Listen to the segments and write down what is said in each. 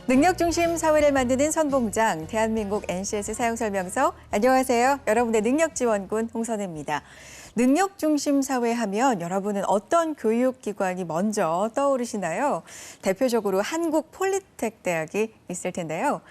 능력중심 사회를 만드는 선봉장, 대한민국 NCS 사용설명서. 안녕하세요. 여러분의 능력지원군 홍선혜입니다. 능력중심 사회 하면 여러분은 어떤 교육기관이 먼저 떠오르시나요? 대표적으로 한국폴리텍대학이 있을 텐데요.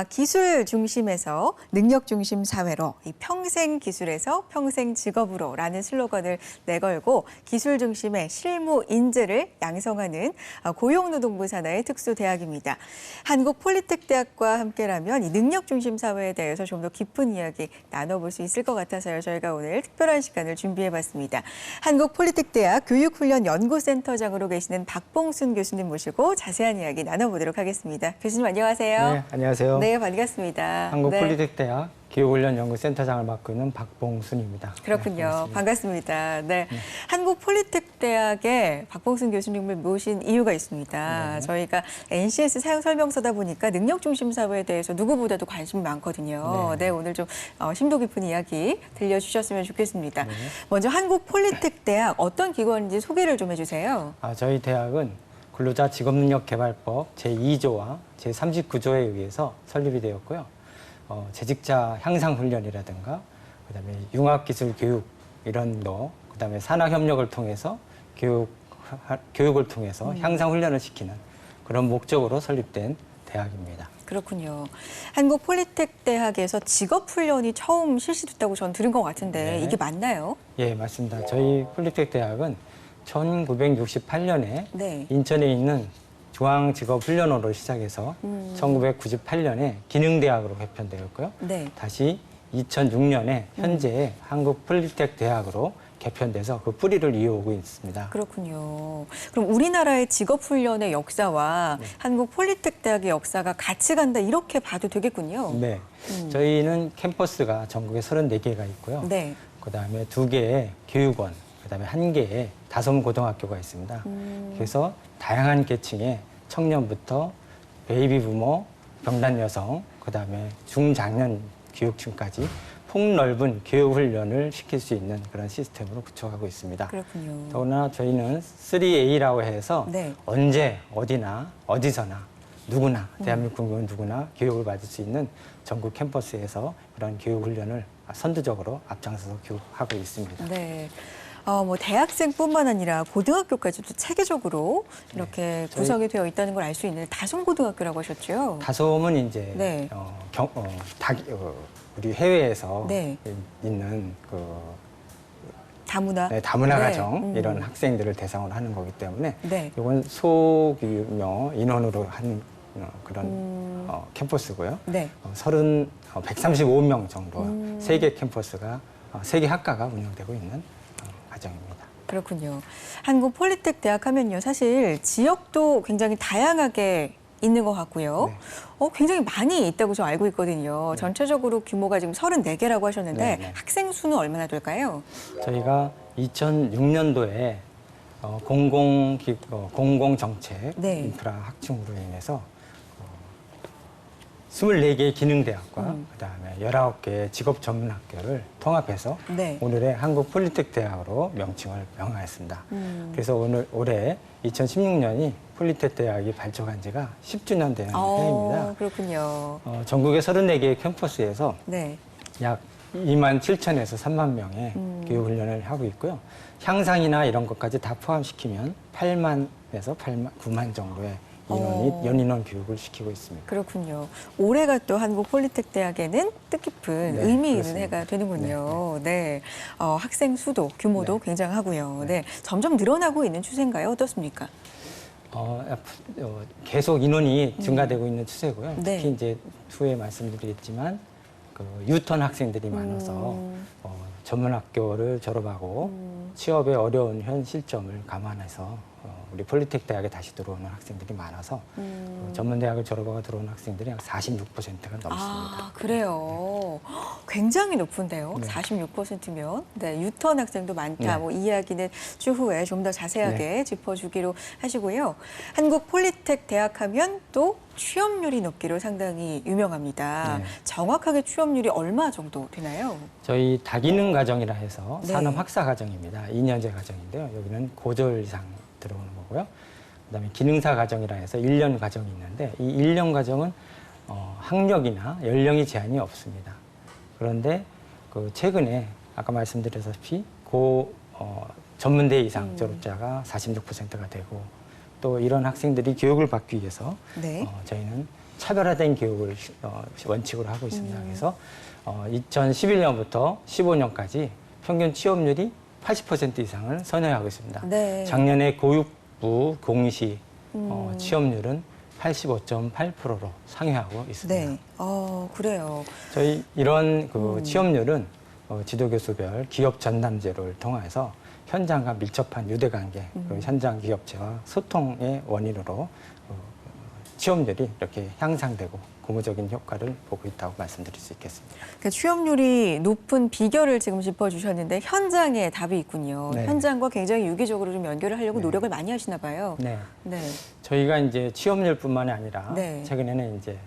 기술 중심에서 능력중심 사회로, 이 평생 기술에서 평생 직업으로 라는 슬로건을 내걸고 기술 중심의 실무 인재를 양성하는 고용노동부 산하의 특수대학입니다. 한국폴리텍대학과 함께라면 이 능력중심 사회에 대해서 좀 더 깊은 이야기 나눠볼 수 있을 것 같아서요. 저희가 오늘 특별한 시간을 준비해봤습니다. 한국폴리텍대학 교육훈련연구센터장으로 계시는 박봉순 교수님 모시고 자세한 이야기 나눠보도록 하겠습니다. 교수님 안녕하세요. 네, 안녕하세요. 네, 반갑습니다. 한국폴리텍대학 교육훈련연구센터장을 맡고 있는 박봉순입니다. 그렇군요. 네, 반갑습니다. 네, 한국폴리텍대학에 박봉순 교수님을 모신 이유가 있습니다. 네. 저희가 NCS 사용 설명서다 보니까 능력중심 사회에 대해서 누구보다도 관심이 많거든요. 네, 오늘 좀 심도 깊은 이야기 들려주셨으면 좋겠습니다. 네. 먼저 한국폴리텍대학 어떤 기관인지 소개를 좀 해주세요. 저희 대학은 근로자 직업능력개발법 제2조와 제39조에 의해서 설립이 되었고요. 재직자 향상훈련이라든가 그다음에 융합기술 교육 이런 거, 그다음에 산학협력을 통해서 교육을 통해서 향상훈련을 시키는 그런 목적으로 설립된 대학입니다. 그렇군요. 한국폴리텍대학에서 직업훈련이 처음 실시됐다고 전 들은 것 같은데 네. 이게 맞나요? 예, 맞습니다. 저희 폴리텍대학은 1968년에 네. 인천에 있는 중앙직업훈련원으로 시작해서 1998년에 기능대학으로 개편되었고요. 네. 다시 2006년에 현재 한국폴리텍대학으로 개편돼서 그 뿌리를 이어오고 있습니다. 그렇군요. 그럼 우리나라의 직업훈련의 역사와 한국폴리텍대학의 역사가 같이 간다 이렇게 봐도 되겠군요. 네, 저희는 캠퍼스가 전국에 34개가 있고요. 네. 그다음에 2개의 교육원, 그다음에 1개의 다솜고등학교가 있습니다. 그래서 다양한 계층의 청년부터 베이비 부모, 병단 여성, 그다음에 중장년 교육층까지 폭넓은 교육 훈련을 시킬 수 있는 그런 시스템으로 구축하고 있습니다. 그렇군요. 더구나 저희는 3A라고 해서 네. 언제 어디나 어디서나 누구나 대한민국 국민 누구나 교육을 받을 수 있는 전국 캠퍼스에서 그런 교육 훈련을 선두적으로 앞장서서 교육하고 있습니다. 네. 뭐 대학생뿐만 아니라 고등학교까지도 체계적으로 이렇게 구성이 되어 있다는 걸 알 수 있는 다솜고등학교라고 하셨죠? 다솜은 이제 네. 우리 해외에서 네. 있는 그 다문화? 다문화 네. 가정 이런 학생들을 대상으로 하는 거기 때문에 네. 이건 소규모 인원으로 한 그런 캠퍼스고요. 네. 135명 정도 세 개 캠퍼스가 세 개 학과가 운영되고 있는 과정입니다. 그렇군요. 한국폴리텍대학 하면요. 사실 지역도 굉장히 다양하게 있는 것 같고요. 네. 굉장히 많이 있다고 저 알고 있거든요. 전체적으로 규모가 지금 34개라고 하셨는데 네, 네. 학생 수는 얼마나 될까요? 저희가 2006년도에 공공정책 네. 인프라 확충으로 인해서 24개의 기능대학과 그다음에 19개의 직업전문학교를 통합해서 네. 오늘의 한국폴리텍대학으로 명칭을 명하였습니다. 그래서 올해 2016년이 폴리텍대학이 발족한 지가 10주년 되는 해입니다. 그렇군요. 전국의 34개의 캠퍼스에서 네. 약 2만 7천에서 3만 명의 교육훈련을 하고 있고요. 향상이나 이런 것까지 다 포함시키면 8만에서 9만 정도의 인원이 연인원 교육을 시키고 있습니다. 그렇군요. 올해가 또 한국폴리텍대학에는 뜻깊은 네, 의미 있는 그렇습니다. 해가 되는군요. 네. 학생 수도, 규모도 네. 굉장하고요. 네. 점점 늘어나고 있는 추세인가요? 어떻습니까? 계속 인원이 증가되고 있는 추세고요. 네. 특히 이제 후에 말씀드리겠지만 그 유턴 학생들이 많아서 전문학교를 졸업하고 취업에 어려운 현 실점을 감안해서 우리 폴리텍대학에 다시 들어오는 학생들이 많아서 전문대학을 졸업하고 들어오는 학생들이 약 46%가 넘습니다. 그래요. 굉장히 높은데요. 네. 46%면. 네, 유턴 학생도 많다. 네. 뭐 이 이야기는 추후에 좀 더 자세하게 짚어주기로 하시고요. 한국폴리텍 대학 하면 또 취업률이 높기로 상당히 유명합니다. 네. 정확하게 취업률이 얼마 정도 되나요? 저희 다기능 과정이라 해서 네. 산업 학사 과정입니다. 2년제 과정인데요. 여기는 고졸 이상 들어오는 거고요. 그다음에 기능사 과정이라 해서 1년 과정이 있는데 이 1년 과정은 학력이나 연령이 제한이 없습니다. 그런데 그 최근에 아까 말씀드렸다시피 전문대 이상 졸업자가 46%가 되고 또 이런 학생들이 교육을 받기 위해서 네. 저희는 차별화된 교육을 원칙으로 하고 있습니다. 그래서 2011년부터 15년까지 평균 취업률이 80% 이상을 선회하고 있습니다. 네. 작년에 교육부 공시 취업률은 85.8%로 상회하고 있습니다. 네. 그래요. 저희 이런 그 취업률은 지도교수별 기업 전담제를 통해서 현장과 밀접한 유대관계, 그리고 현장 기업체와 소통의 원인으로 취업률이 이렇게 향상되고 고무적인 효과를 보고 있다고 말씀드릴 수 있겠습니다. 그러니까 취업률이 높은 비결을 지금 짚어주셨는데 현장에 답이 있군요. 네. 현장과 굉장히 유기적으로 좀 연결을 하려고 노력을 많이 하시나 봐요. 네. 네. 저희가 이제 취업률뿐만이 아니라 네. 최근에는 이제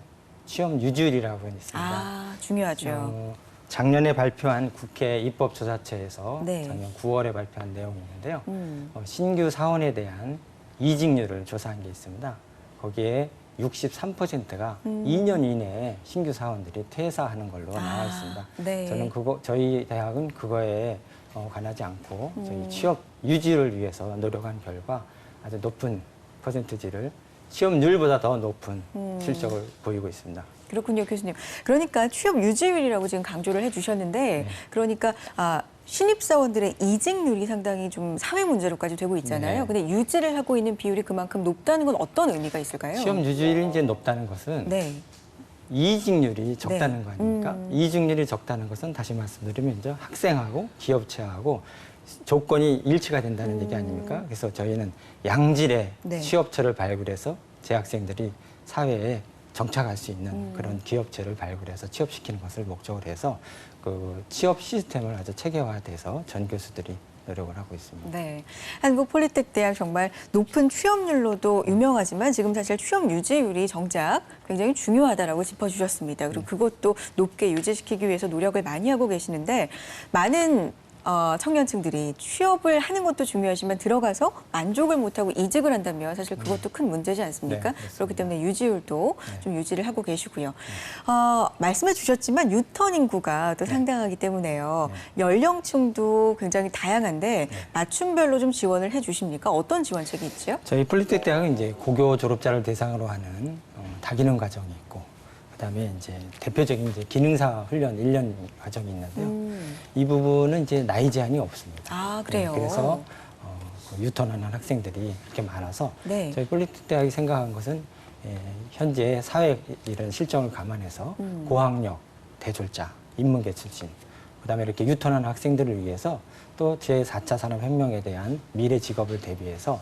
취업 유지율이라고 있습니다. 아, 중요하죠. 작년에 발표한 국회 입법조사처에서 네. 작년 9월에 발표한 내용이 있는데요. 음. 신규 사원에 대한 이직률을 조사한 게 있습니다. 거기에 63%가 2년 이내에 신규 사원들이 퇴사하는 걸로 나와 있습니다. 네. 저는 저희 대학은 그거에 관하지 않고 저희 취업 유지를 위해서 노력한 결과 아주 높은 퍼센티지를 취업률보다 더 높은 실적을 보이고 있습니다. 그렇군요, 교수님. 그러니까 취업 유지율이라고 지금 강조를 해주셨는데, 네. 그러니까 신입사원들의 이직률이 상당히 좀 사회 문제로까지 되고 있잖아요. 네. 근데 유지를 하고 있는 비율이 그만큼 높다는 건 어떤 의미가 있을까요? 취업 유지율이 이제 높다는 것은 네. 이직률이 적다는 네. 거 아닙니까? 이직률이 적다는 것은 다시 말씀드리면 이제 학생하고 기업체하고 조건이 일치가 된다는 얘기 아닙니까? 그래서 저희는 양질의 네. 취업처를 발굴해서 재학생들이 사회에 정착할 수 있는 그런 기업체를 발굴해서 취업시키는 것을 목적으로 해서 그 취업 시스템을 아주 체계화돼서 전 교수들이 노력을 하고 있습니다. 네. 한국폴리텍대학 정말 높은 취업률로도 유명하지만 지금 사실 취업 유지율이 정작 굉장히 중요하다라고 짚어주셨습니다. 그리고 그것도 높게 유지시키기 위해서 노력을 많이 하고 계시는데 많은 청년층들이 취업을 하는 것도 중요하지만 들어가서 만족을 못하고 이직을 한다면 사실 그것도 큰 문제지 않습니까? 네, 그렇습니다. 그렇기 때문에 유지율도 좀 유지를 하고 계시고요. 말씀해 주셨지만 유턴 인구가 또 상당하기 때문에요. 연령층도 굉장히 다양한데 맞춤별로 좀 지원을 해 주십니까? 어떤 지원책이 있죠? 저희 폴리텍 대학은 이제 고교 졸업자를 대상으로 하는 다기능 과정이 있고 그다음에 이제 대표적인 이제 기능사 훈련 1년 과정이 있는데요. 이 부분은 이제 나이 제한이 없습니다. 아, 그래요? 그래서 유턴하는 학생들이 이렇게 많아서 네. 저희 폴리텍 대학이 생각한 것은 현재 사회 이런 실정을 감안해서 고학력, 대졸자, 인문계 출신, 그다음에 이렇게 유턴하는 학생들을 위해서 또 제4차 산업혁명에 대한 미래 직업을 대비해서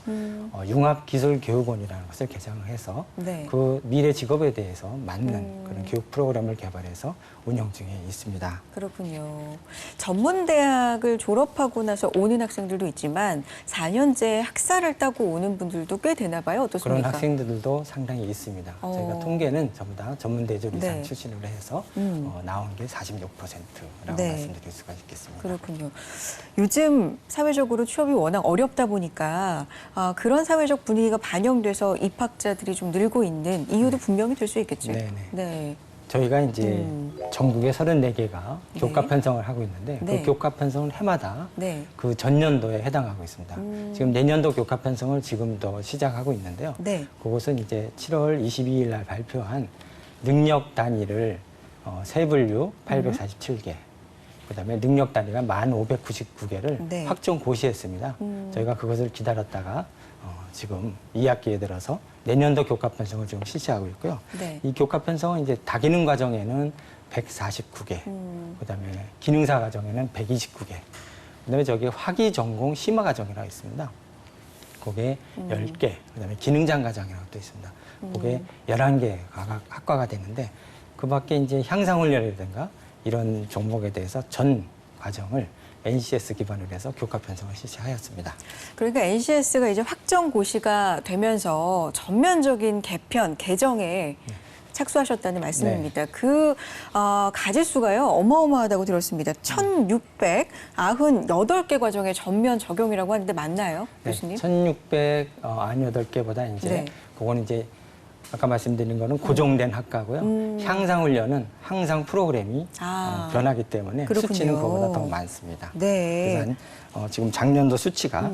융합기술교육원이라는 것을 개장해서 네. 그 미래 직업에 대해서 맞는 그런 교육 프로그램을 개발해서 운영 중에 있습니다. 그렇군요. 전문대학을 졸업하고 나서 오는 학생들도 있지만 4년제 학사를 따고 오는 분들도 꽤 되나 봐요. 어떻습니까? 그런 학생들도 상당히 있습니다. 저희가 통계는 전부 다 전문대졸 이상 네. 출신으로 해서 나온 게 46%라고 네. 말씀드릴 수가 있겠습니다. 그렇군요. 요즘 사회적으로 취업이 워낙 어렵다 보니까 그런 사회적 분위기가 반영돼서 입학자들이 좀 늘고 있는 이유도 분명히 될 수 있겠죠. 네네. 네. 저희가 이제 전국에 34개가 교과 네. 편성을 하고 있는데 네. 그 교과 편성은 해마다 네. 그 전년도에 해당하고 있습니다. 지금 내년도 교과 편성을 지금도 시작하고 있는데요. 네. 그것은 이제 7월 22일 날 발표한 능력 단위를 세 분류 847개, 그다음에 능력 단위가 1,599개를 네. 확정 고시했습니다. 저희가 그것을 기다렸다가 지금 2학기에 들어서 내년도 교과 편성을 지금 실시하고 있고요. 네. 이 교과 편성은 이제 다기능 과정에는 149개, 그다음에 기능사 과정에는 129개, 그다음에 저기 화기 전공 심화 과정이라고 있습니다. 거기에 10개, 그다음에 기능장 과정이라고 또 있습니다. 거기에 11개 학과가 되는데 그밖에 이제 향상훈련이라든가 이런 종목에 대해서 전 과정을 NCS 기반으로 해서 교과 편성을 실시하였습니다. 그러니까 NCS가 이제 확정 고시가 되면서 전면적인 개편, 개정에 착수하셨다는 말씀입니다. 그 가지수가요 어마어마하다고 들었습니다. 1,698개 과정의 전면 적용이라고 하는데 맞나요, 교수님? 1,698개보다 이제 네. 그거는 이제 아까 말씀드린 거는 고정된 학과고요. 향상 훈련은 항상 프로그램이 변하기 때문에 그렇군요. 수치는 그거보다 더 많습니다. 네. 그래서 지금 작년도 수치가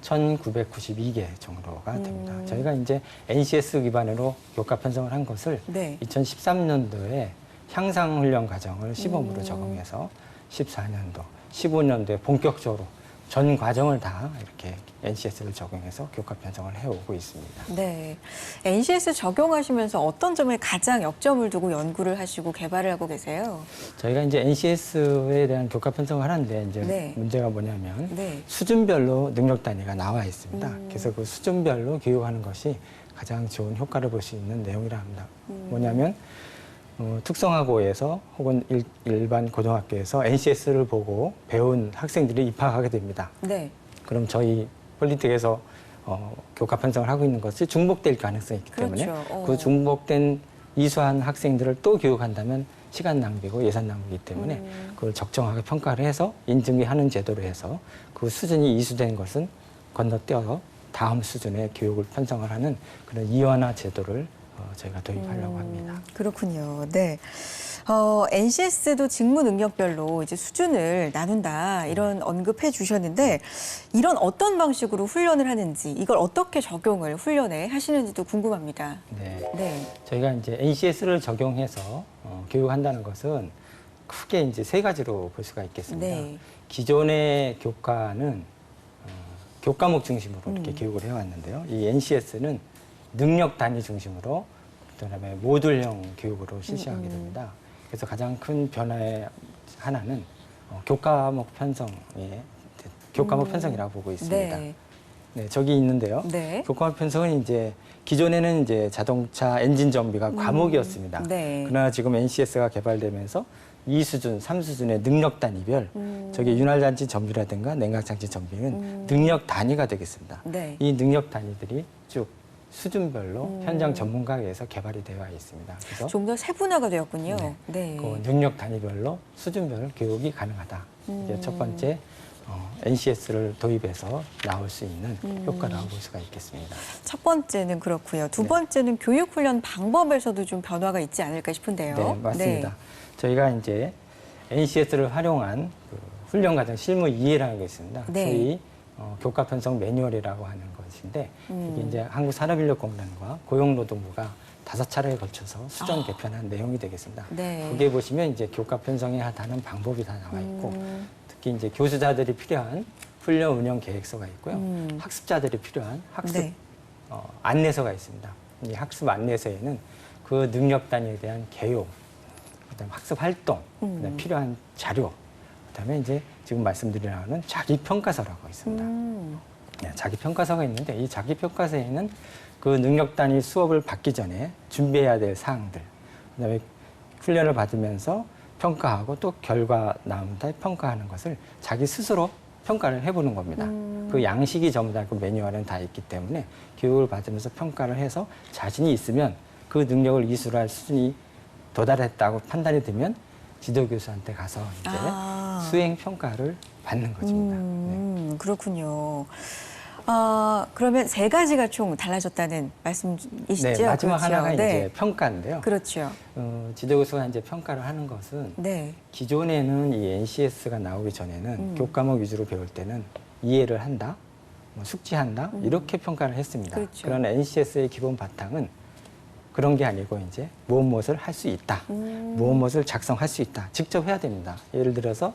1,992개 정도가 됩니다. 저희가 이제 NCS 기반으로 교과 편성을 한 것을 네. 2013년도에 향상 훈련 과정을 시범으로 적용해서 14년도, 15년도에 본격적으로 전 과정을 다 이렇게 NCS를 적용해서 교과 편성을 해오고 있습니다. 네. NCS 적용하시면서 어떤 점에 가장 역점을 두고 연구를 하시고 개발을 하고 계세요? 저희가 이제 NCS에 대한 교과 편성을 하는데 이제 네. 문제가 뭐냐면 네. 수준별로 능력 단위가 나와 있습니다. 그래서 그 수준별로 교육하는 것이 가장 좋은 효과를 볼 수 있는 내용이라 합니다. 뭐냐면 특성화고에서 혹은 일반 고등학교에서 NCS를 보고 배운 학생들이 입학하게 됩니다. 네. 그럼 저희 폴리텍에서 교과 편성을 하고 있는 것이 중복될 가능성이 있기 때문에 그렇죠. 그 중복된 이수한 학생들을 또 교육한다면 시간 낭비고 예산 낭비이기 때문에 그걸 적정하게 평가를 해서 인증하는 제도로 해서 그 수준이 이수된 것은 건너뛰어서 다음 수준의 교육을 편성을 하는 그런 이원화 제도를 저희가 도입하려고 합니다. 그렇군요. 네. NCS도 직무 능력별로 이제 수준을 나눈다 이런 언급해 주셨는데 이런 어떤 방식으로 훈련을 하는지 이걸 어떻게 적용을 훈련에 하시는지도 궁금합니다. 네. 네. 저희가 이제 NCS를 적용해서 교육한다는 것은 크게 이제 세 가지로 볼 수가 있겠습니다. 네. 기존의 교과는 교과목 중심으로 이렇게 교육을 해왔는데요. 이 NCS는 능력 단위 중심으로 그다음에 모듈형 교육으로 실시하게 됩니다. 그래서 가장 큰 변화의 하나는 교과목 편성이라고 보고 있습니다. 네. 네, 저기 있는데요. 네. 교과목 편성은 이제 기존에는 이제 자동차 엔진 정비가 과목이었습니다. 네. 그러나 지금 NCS가 개발되면서 2수준, 3수준의 능력 단위별, 저기 윤활장치 정비라든가 냉각장치 정비는 능력 단위가 되겠습니다. 네. 이 능력 단위들이 쭉 수준별로 현장 전문가에 의해서 개발이 되어 있습니다. 그래서 좀 더 세분화가 되었군요. 네. 네. 그 능력 단위별로 수준별 교육이 가능하다. 이제 첫 번째 NCS를 도입해서 나올 수 있는 효과라고 볼 수가 있겠습니다. 첫 번째는 그렇고요. 두 번째는 교육 훈련 방법에서도 좀 변화가 있지 않을까 싶은데요. 네, 맞습니다. 저희가 이제 NCS를 활용한 그 훈련 과정 실무 이해라는 게 있습니다. 네. 소위 교과 편성 매뉴얼이라고 하는 것인데 이게 이제 한국산업인력공단과 고용노동부가 5차례에 걸쳐서 수정 개편한 내용이 되겠습니다. 네. 거기에 보시면 이제 교과 편성에 하다는 방법이 다 나와 있고 특히 이제 교수자들이 필요한 훈련 운영 계획서가 있고요. 학습자들이 필요한 학습 네. 안내서가 있습니다. 이 학습 안내서에는 그 능력 단위에 대한 개요, 그다음에 학습 활동, 그다음에 필요한 자료, 그다음에 이제 지금 말씀드리는 자기 평가서라고 있습니다. 네, 자기 평가서가 있는데 이 자기 평가서에는 그 능력 단위 수업을 받기 전에 준비해야 될 사항들, 그다음에 훈련을 받으면서 평가하고 또 결과 나온 다음에 평가하는 것을 자기 스스로 평가를 해보는 겁니다. 그 양식이 전부 다 그 매뉴얼에는 다 있기 때문에 교육을 받으면서 평가를 해서 자신이 있으면 그 능력을 이수할 수준이 도달했다고 판단이 되면 지도교수한테 가서 이제 수행 평가를 받는 것입니다. 네. 그렇군요. 그러면 세 가지가 총 달라졌다는 말씀이시죠? 네, 마지막 그렇죠. 하나가 네. 이제 평가인데요. 그렇죠. 지도교수가 이제 평가를 하는 것은 네. 기존에는 이 NCS가 나오기 전에는 교과목 위주로 배울 때는 이해를 한다, 뭐 숙지한다 이렇게 평가를 했습니다. 그렇죠. 그런 NCS의 기본 바탕은 그런 게 아니고 이제 무엇을 할 수 있다, 무엇을 작성할 수 있다, 직접 해야 됩니다. 예를 들어서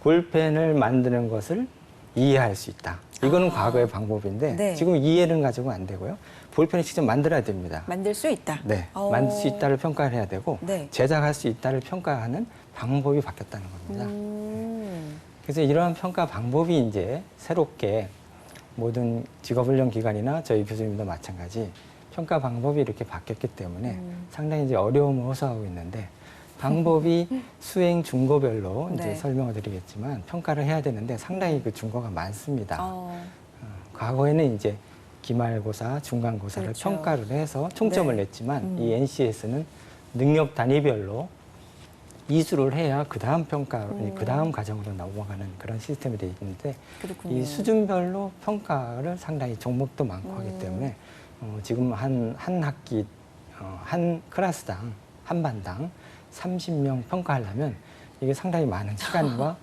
볼펜을 만드는 것을 이해할 수 있다. 이거는 과거의 방법인데 네. 지금 이해는 가지고 안 되고요. 볼펜을 직접 만들어야 됩니다. 만들 수 있다. 네, 만들 수 있다를 평가를 해야 되고 네. 제작할 수 있다를 평가하는 방법이 바뀌었다는 겁니다. 그래서 이러한 평가 방법이 이제 새롭게 모든 직업훈련 기관이나 저희 교수님도 마찬가지 평가 방법이 이렇게 바뀌었기 때문에 상당히 이제 어려움을 호소하고 있는데 방법이 수행 중고별로 이제 네. 설명을 드리겠지만 평가를 해야 되는데 상당히 그 중고가 많습니다. 과거에는 이제 기말고사, 중간고사를 그렇죠. 평가를 해서 총점을 네. 냈지만 이 NCS는 능력 단위별로 이수를 해야 그 다음 평가, 그 다음 과정으로 넘어가는 그런 시스템이 되어 있는데 그렇군요. 이 수준별로 평가를 상당히 종목도 많고 하기 때문에 지금 한 학기, 한 클래스당, 한 반당 30명 평가하려면 이게 상당히 많은 시간과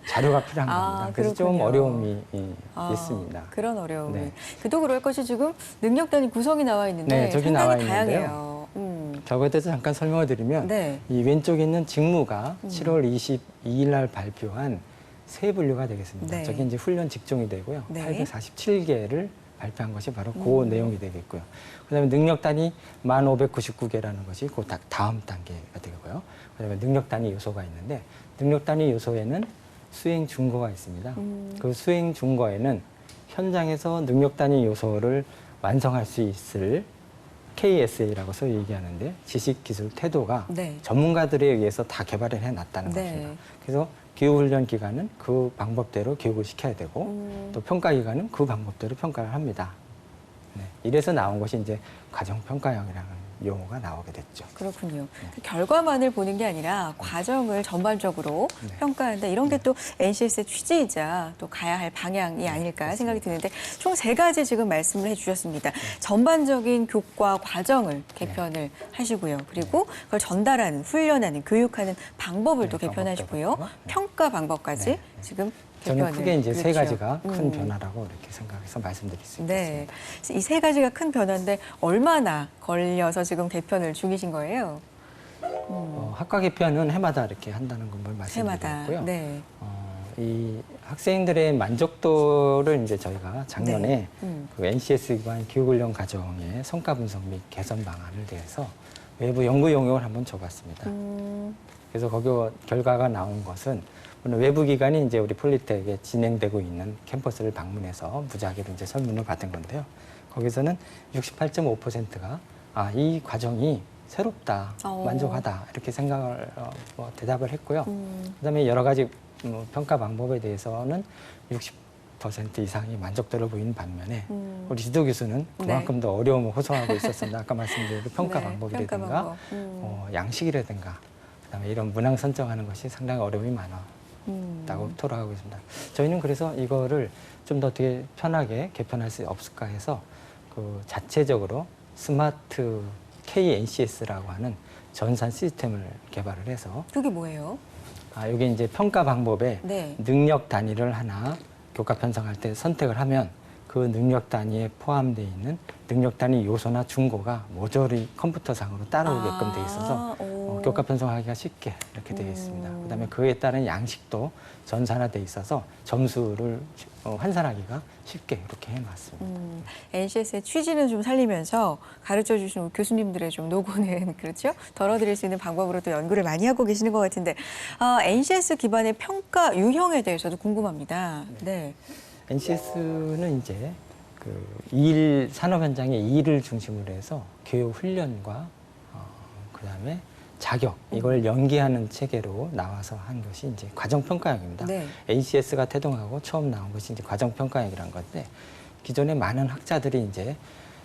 자료가 필요한 겁니다. 그래서 좀 그렇군요. 어려움이 있습니다. 그런 어려움이. 네. 그도 그럴 것이 지금 능력 단위 구성이 나와 있는데 네, 저기 상당히 나와 다양해요. 있는데요. 저거에 대해서 잠깐 설명을 드리면 네. 이 왼쪽에 있는 직무가 7월 22일 날 발표한 세 분류가 되겠습니다. 네. 저게 이제 훈련 직종이 되고요. 네. 847개를 발표한 것이 바로 그 내용이 되겠고요. 그다음에 능력 단위 1599개라는 것이 그 다음 단계가 되고요. 그다음에 능력 단위 요소가 있는데 능력 단위 요소에는 수행 준거가 있습니다. 그 수행 준거에는 현장에서 능력 단위 요소를 완성할 수 있을 KSA라고 서 얘기하는데 지식, 기술, 태도가 네. 전문가들에 의해서 다 개발을 해놨다는 네. 것입니다. 그래서 교육훈련 기관은 그 방법대로 교육을 시켜야 되고 또 평가 기관은 그 방법대로 평가를 합니다. 네. 이래서 나온 것이 이제 과정평가형이라는 용어가 나오게 됐죠. 그렇군요. 그 결과만을 보는 게 아니라 과정을 전반적으로 네. 평가한다. 이런 게 또 NCS의 취지이자 또 가야 할 방향이 아닐까 생각이 드는데 총 3가지 지금 말씀을 해주셨습니다. 전반적인 교과 과정을 개편을 하시고요. 그리고 그걸 전달하는, 훈련하는, 교육하는 방법을 또 개편하시고요. 방법도 그렇고, 평가 방법까지 네. 지금 저는 개편을. 크게 이제 세 그렇죠. 가지가 큰 변화라고 이렇게 생각해서 말씀드릴 수 네. 있겠습니다. 이 3가지가 큰 변화인데 얼마나 걸려서 지금 개편을 중이신 거예요? 학과 개편은 해마다 이렇게 한다는 걸 해마다. 말씀드렸고요. 네. 이 학생들의 만족도를 이제 저희가 작년에 네. 그 NCS 기반 교육훈련 과정의 성과 분석 및 개선 방안을 대해서 외부 연구 용역을 한번 줘봤습니다. 그래서 거기 결과가 나온 것은 물론 외부 기관이 이제 우리 폴리텍에 진행되고 있는 캠퍼스를 방문해서 무작위로 이제 설문을 받은 건데요. 거기서는 68.5%가 이 과정이 새롭다, 만족하다 이렇게 생각을 대답을 했고요. 그다음에 여러 가지 평가 방법에 대해서는 60% 이상이 만족도를 보이는 반면에 우리 지도 교수는 그만큼 더 어려움을 호소하고 있었습니다. 아까 말씀드린 평가 네, 방법이라든가 평가 방법. 양식이라든가 그다음에 이런 문항 선정하는 것이 상당히 어려움이 많았다고 토로하고 있습니다. 저희는 그래서 이거를 좀 더 어떻게 편하게 개편할 수 없을까 해서 그 자체적으로 스마트 KNCS라고 하는 전산 시스템을 개발을 해서 그게 뭐예요? 이게 이제 평가 방법에 네. 능력 단위를 하나 교과 편성할 때 선택을 하면 그 능력 단위에 포함되어 있는 능력 단위 요소나 중고가 모조리 컴퓨터상으로 따라오게끔 돼 있어서 교과 편성하기가 쉽게 이렇게 되어 있습니다. 그다음에 그에 따른 양식도 전산화돼 있어서 점수를 환산하기가 쉽게 이렇게 해놨습니다. NCS의 취지는 좀 살리면서 가르쳐 주신 교수님들의 좀 노고는 그렇죠? 덜어드릴 수 있는 방법으로 또 연구를 많이 하고 계시는 것 같은데 NCS 기반의 평가 유형에 대해서도 궁금합니다. 네. NCS는 이제 그 산업 현장의 일을 중심으로 해서 교육 훈련과 그다음에 자격 이걸 연계하는 체계로 나와서 한 것이 이제 과정평가형입니다. 네. NCS가 태동하고 처음 나온 것이 이제 과정평가형이라는 건데 기존의 많은 학자들이 이제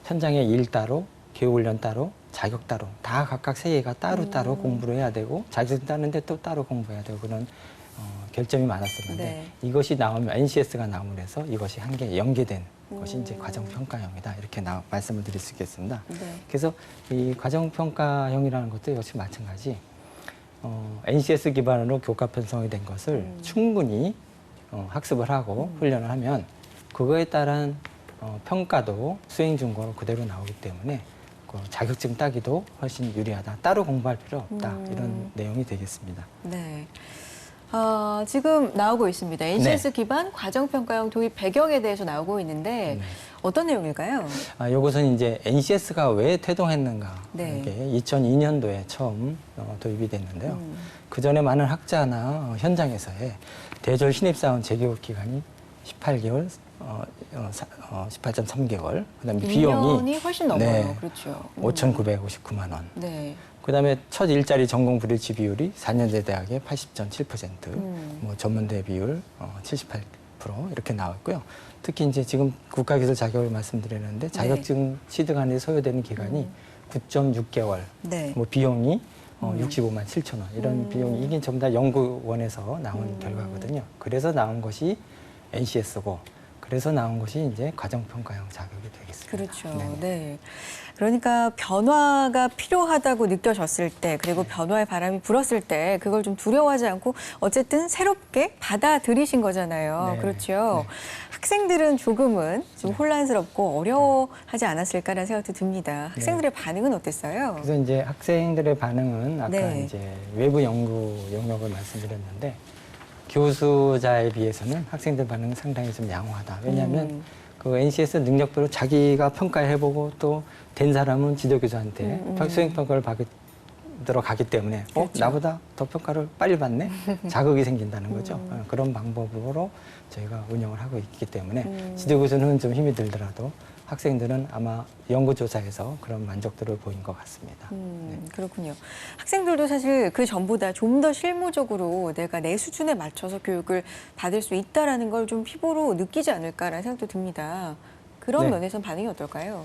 현장의 일 따로 교육훈련 따로 자격 따로 다 각각 세 개가 따로 공부를 해야 되고 자격 따는데 또 따로 공부해야 되고 그런 결점이 많았었는데 네. 이것이 나오면 NCS가 나오면 해서 이것이 한 개 연계된 것이 이제 과정평가형이다 이렇게 말씀을 드릴 수 있겠습니다. 네. 그래서 이 과정평가형이라는 것도 역시 마찬가지 NCS 기반으로 교과 편성이 된 것을 충분히 학습을 하고 훈련을 하면 그거에 따른 평가도 수행 준거로 그대로 나오기 때문에 그 자격증 따기도 훨씬 유리하다. 따로 공부할 필요 없다. 이런 내용이 되겠습니다. 네. 지금 나오고 있습니다. NCS 기반 과정평가형 도입 배경에 대해서 나오고 있는데 어떤 내용일까요? 이것은 이제 NCS가 왜 태동했는가. 네. 이게 2002년도에 처음 도입이 됐는데요. 그 전에 많은 학자나 현장에서의 대졸 신입사원 재교육 기간이 18개월, 18.3개월. 그다음에 비용이 2년이 훨씬 넘어요. 네, 그렇죠. 5,959만 원. 네. 그다음에 첫 일자리 전공 불일치 비율이 4년제 대학의 80.7%, 뭐 전문대 비율 78% 50% 이렇게 나왔고요. 특히 이제 지금 국가기술 자격을 말씀드렸는데 자격증 취득하는 데 소요되는 기간이 9.6개월, 네. 뭐 비용이 65만 7천 원 이런 비용이 이게 전부 다 연구원에서 나온 결과거든요. 그래서 나온 것이 NCS고 그래서 나온 것이 이제 과정평가형 자격이 되겠습니다. 그렇죠. 네네. 네. 그러니까 변화가 필요하다고 느껴졌을 때 그리고 변화의 바람이 불었을 때 그걸 좀 두려워하지 않고 어쨌든 새롭게 받아들이신 거잖아요. 네. 그렇죠. 네. 학생들은 조금은 좀 혼란스럽고 어려워하지 않았을까라는 생각도 듭니다. 학생들의 반응은 어땠어요? 그래서 이제 학생들의 반응은 아까 네. 이제 외부 연구 영역을 말씀드렸는데 교수자에 비해서는 학생들 반응은 상당히 좀 양호하다. 왜냐하면 그 NCS 능력별로 자기가 평가해보고 또 된 사람은 지도교수한테 수행평가를 받으러 가기 때문에 그렇죠. 나보다 더 평가를 빨리 받네? 자극이 생긴다는 거죠. 그런 방법으로 저희가 운영을 하고 있기 때문에 지도교수는 좀 힘이 들더라도 학생들은 아마 연구조사에서 그런 만족도를 보인 것 같습니다. 그렇군요. 학생들도 사실 그 전보다 좀 더 실무적으로 내가 내 수준에 맞춰서 교육을 받을 수 있다라는 걸 좀 피부로 느끼지 않을까라는 생각도 듭니다. 그런 네. 면에서는 반응이 어떨까요?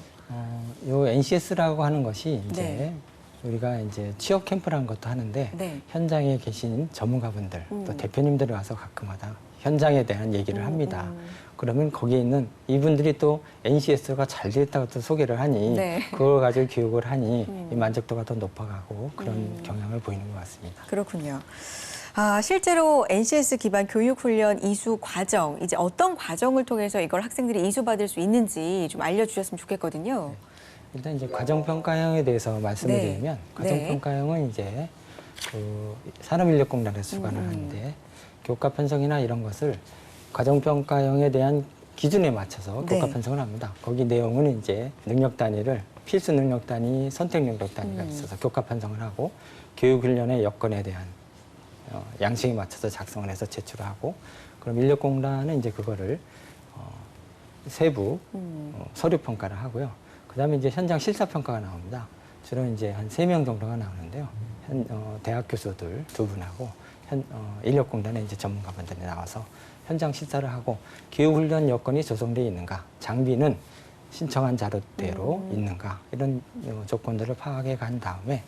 요 NCS라고 하는 것이 이제 네. 우리가 이제 취업 캠프라는 것도 하는데 네. 현장에 계신 전문가분들 또 대표님들이 와서 가끔마다 현장에 대한 얘기를 합니다. 그러면 거기에 있는 이분들이 또 NCS가 잘 됐다고 또 소개를 하니 네. 그걸 가지고 교육을 하니 이 만족도가 더 높아가고 그런 경향을 보이는 것 같습니다. 그렇군요. 실제로 NCS 기반 교육훈련 이수 과정, 이제 어떤 과정을 통해서 이걸 학생들이 이수받을 수 있는지 좀 알려주셨으면 좋겠거든요. 일단 이제 과정평가형에 대해서 말씀을 네. 드리면 과정평가형은 이제 그 산업인력공단에서 주관을 하는데 교과 편성이나 이런 것을 과정평가형에 대한 기준에 맞춰서 네. 교과 편성을 합니다. 거기 내용은 이제 능력 단위를 필수 능력 단위, 선택 능력 단위가 있어서 교과 편성을 하고 교육훈련의 여건에 대한 양식에 맞춰서 작성을 해서 제출을 하고 그럼 인력공단은 이제 그거를 세부 서류 평가를 하고요. 그다음에 이제 현장 실사 평가가 나옵니다. 주로 이제 한 3명 정도가 나오는데요. 대학 교수들 2분하고 인력공단의 이제 전문가분들이 나와서 현장 실사를 하고 교육훈련 여건이 조성되어 있는가, 장비는 신청한 자료대로 있는가 이런 조건들을 파악해 간 다음에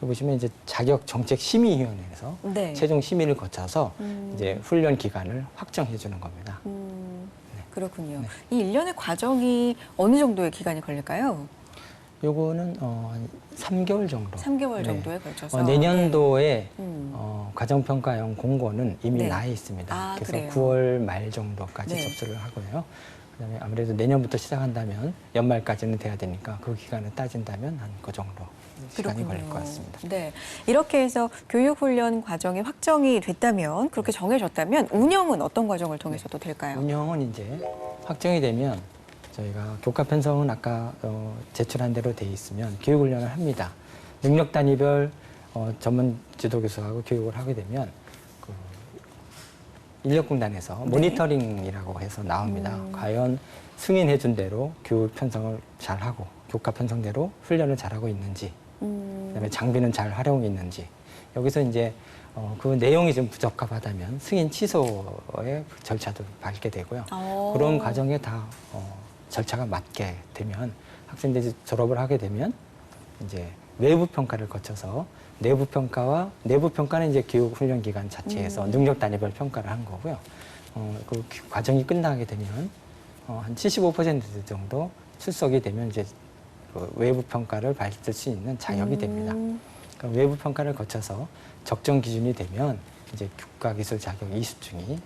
여기 보시면 이제 자격정책심의위원회에서 네. 최종 심의를 거쳐서 이제 훈련 기간을 확정해 주는 겁니다. 그렇군요. 네. 이 일련의 과정이 어느 정도의 기간이 걸릴까요? 요거는 한 3개월 정도. 3개월 네. 정도에 걸쳐서. 내년도에 네. 과정평가형 공고는 이미 네. 나 있습니다. 그래서 그래요? 9월 말 정도까지 네. 접수를 하고요. 그다음에 아무래도 내년부터 시작한다면 연말까지는 돼야 되니까 그 기간을 따진다면 한 그 정도 시간이 걸릴 것 같습니다. 네, 이렇게 해서 교육훈련 과정이 확정이 됐다면 그렇게 정해졌다면 운영은 어떤 과정을 통해서 또 될까요? 운영은 이제 확정이 되면 저희가 교과 편성은 아까 제출한 대로 돼 있으면 교육훈련을 합니다. 능력 단위별 전문 지도교수하고 교육을 하게 되면 그 인력공단에서 모니터링이라고 해서 나옵니다. 과연 승인해준 대로 교육 편성을 잘하고 교과 편성대로 훈련을 잘하고 있는지 그다음에 장비는 잘 활용이 있는지 여기서 이제 그 내용이 좀 부적합하다면 승인 취소의 절차도 밟게 되고요. 그런 과정에 다 절차가 맞게 되면 학생들이 졸업을 하게 되면 이제 외부 평가를 거쳐서 내부 평가는 이제 교육 훈련 기간 자체에서 능력 단위별 평가를 하는 거고요. 그 과정이 끝나게 되면 한 75% 정도 출석이 되면 이제 그 외부 평가를 받을 수 있는 자격이 됩니다. 그러니까 외부 평가를 거쳐서 적정 기준이 되면 이제 교과기술 자격 이수증이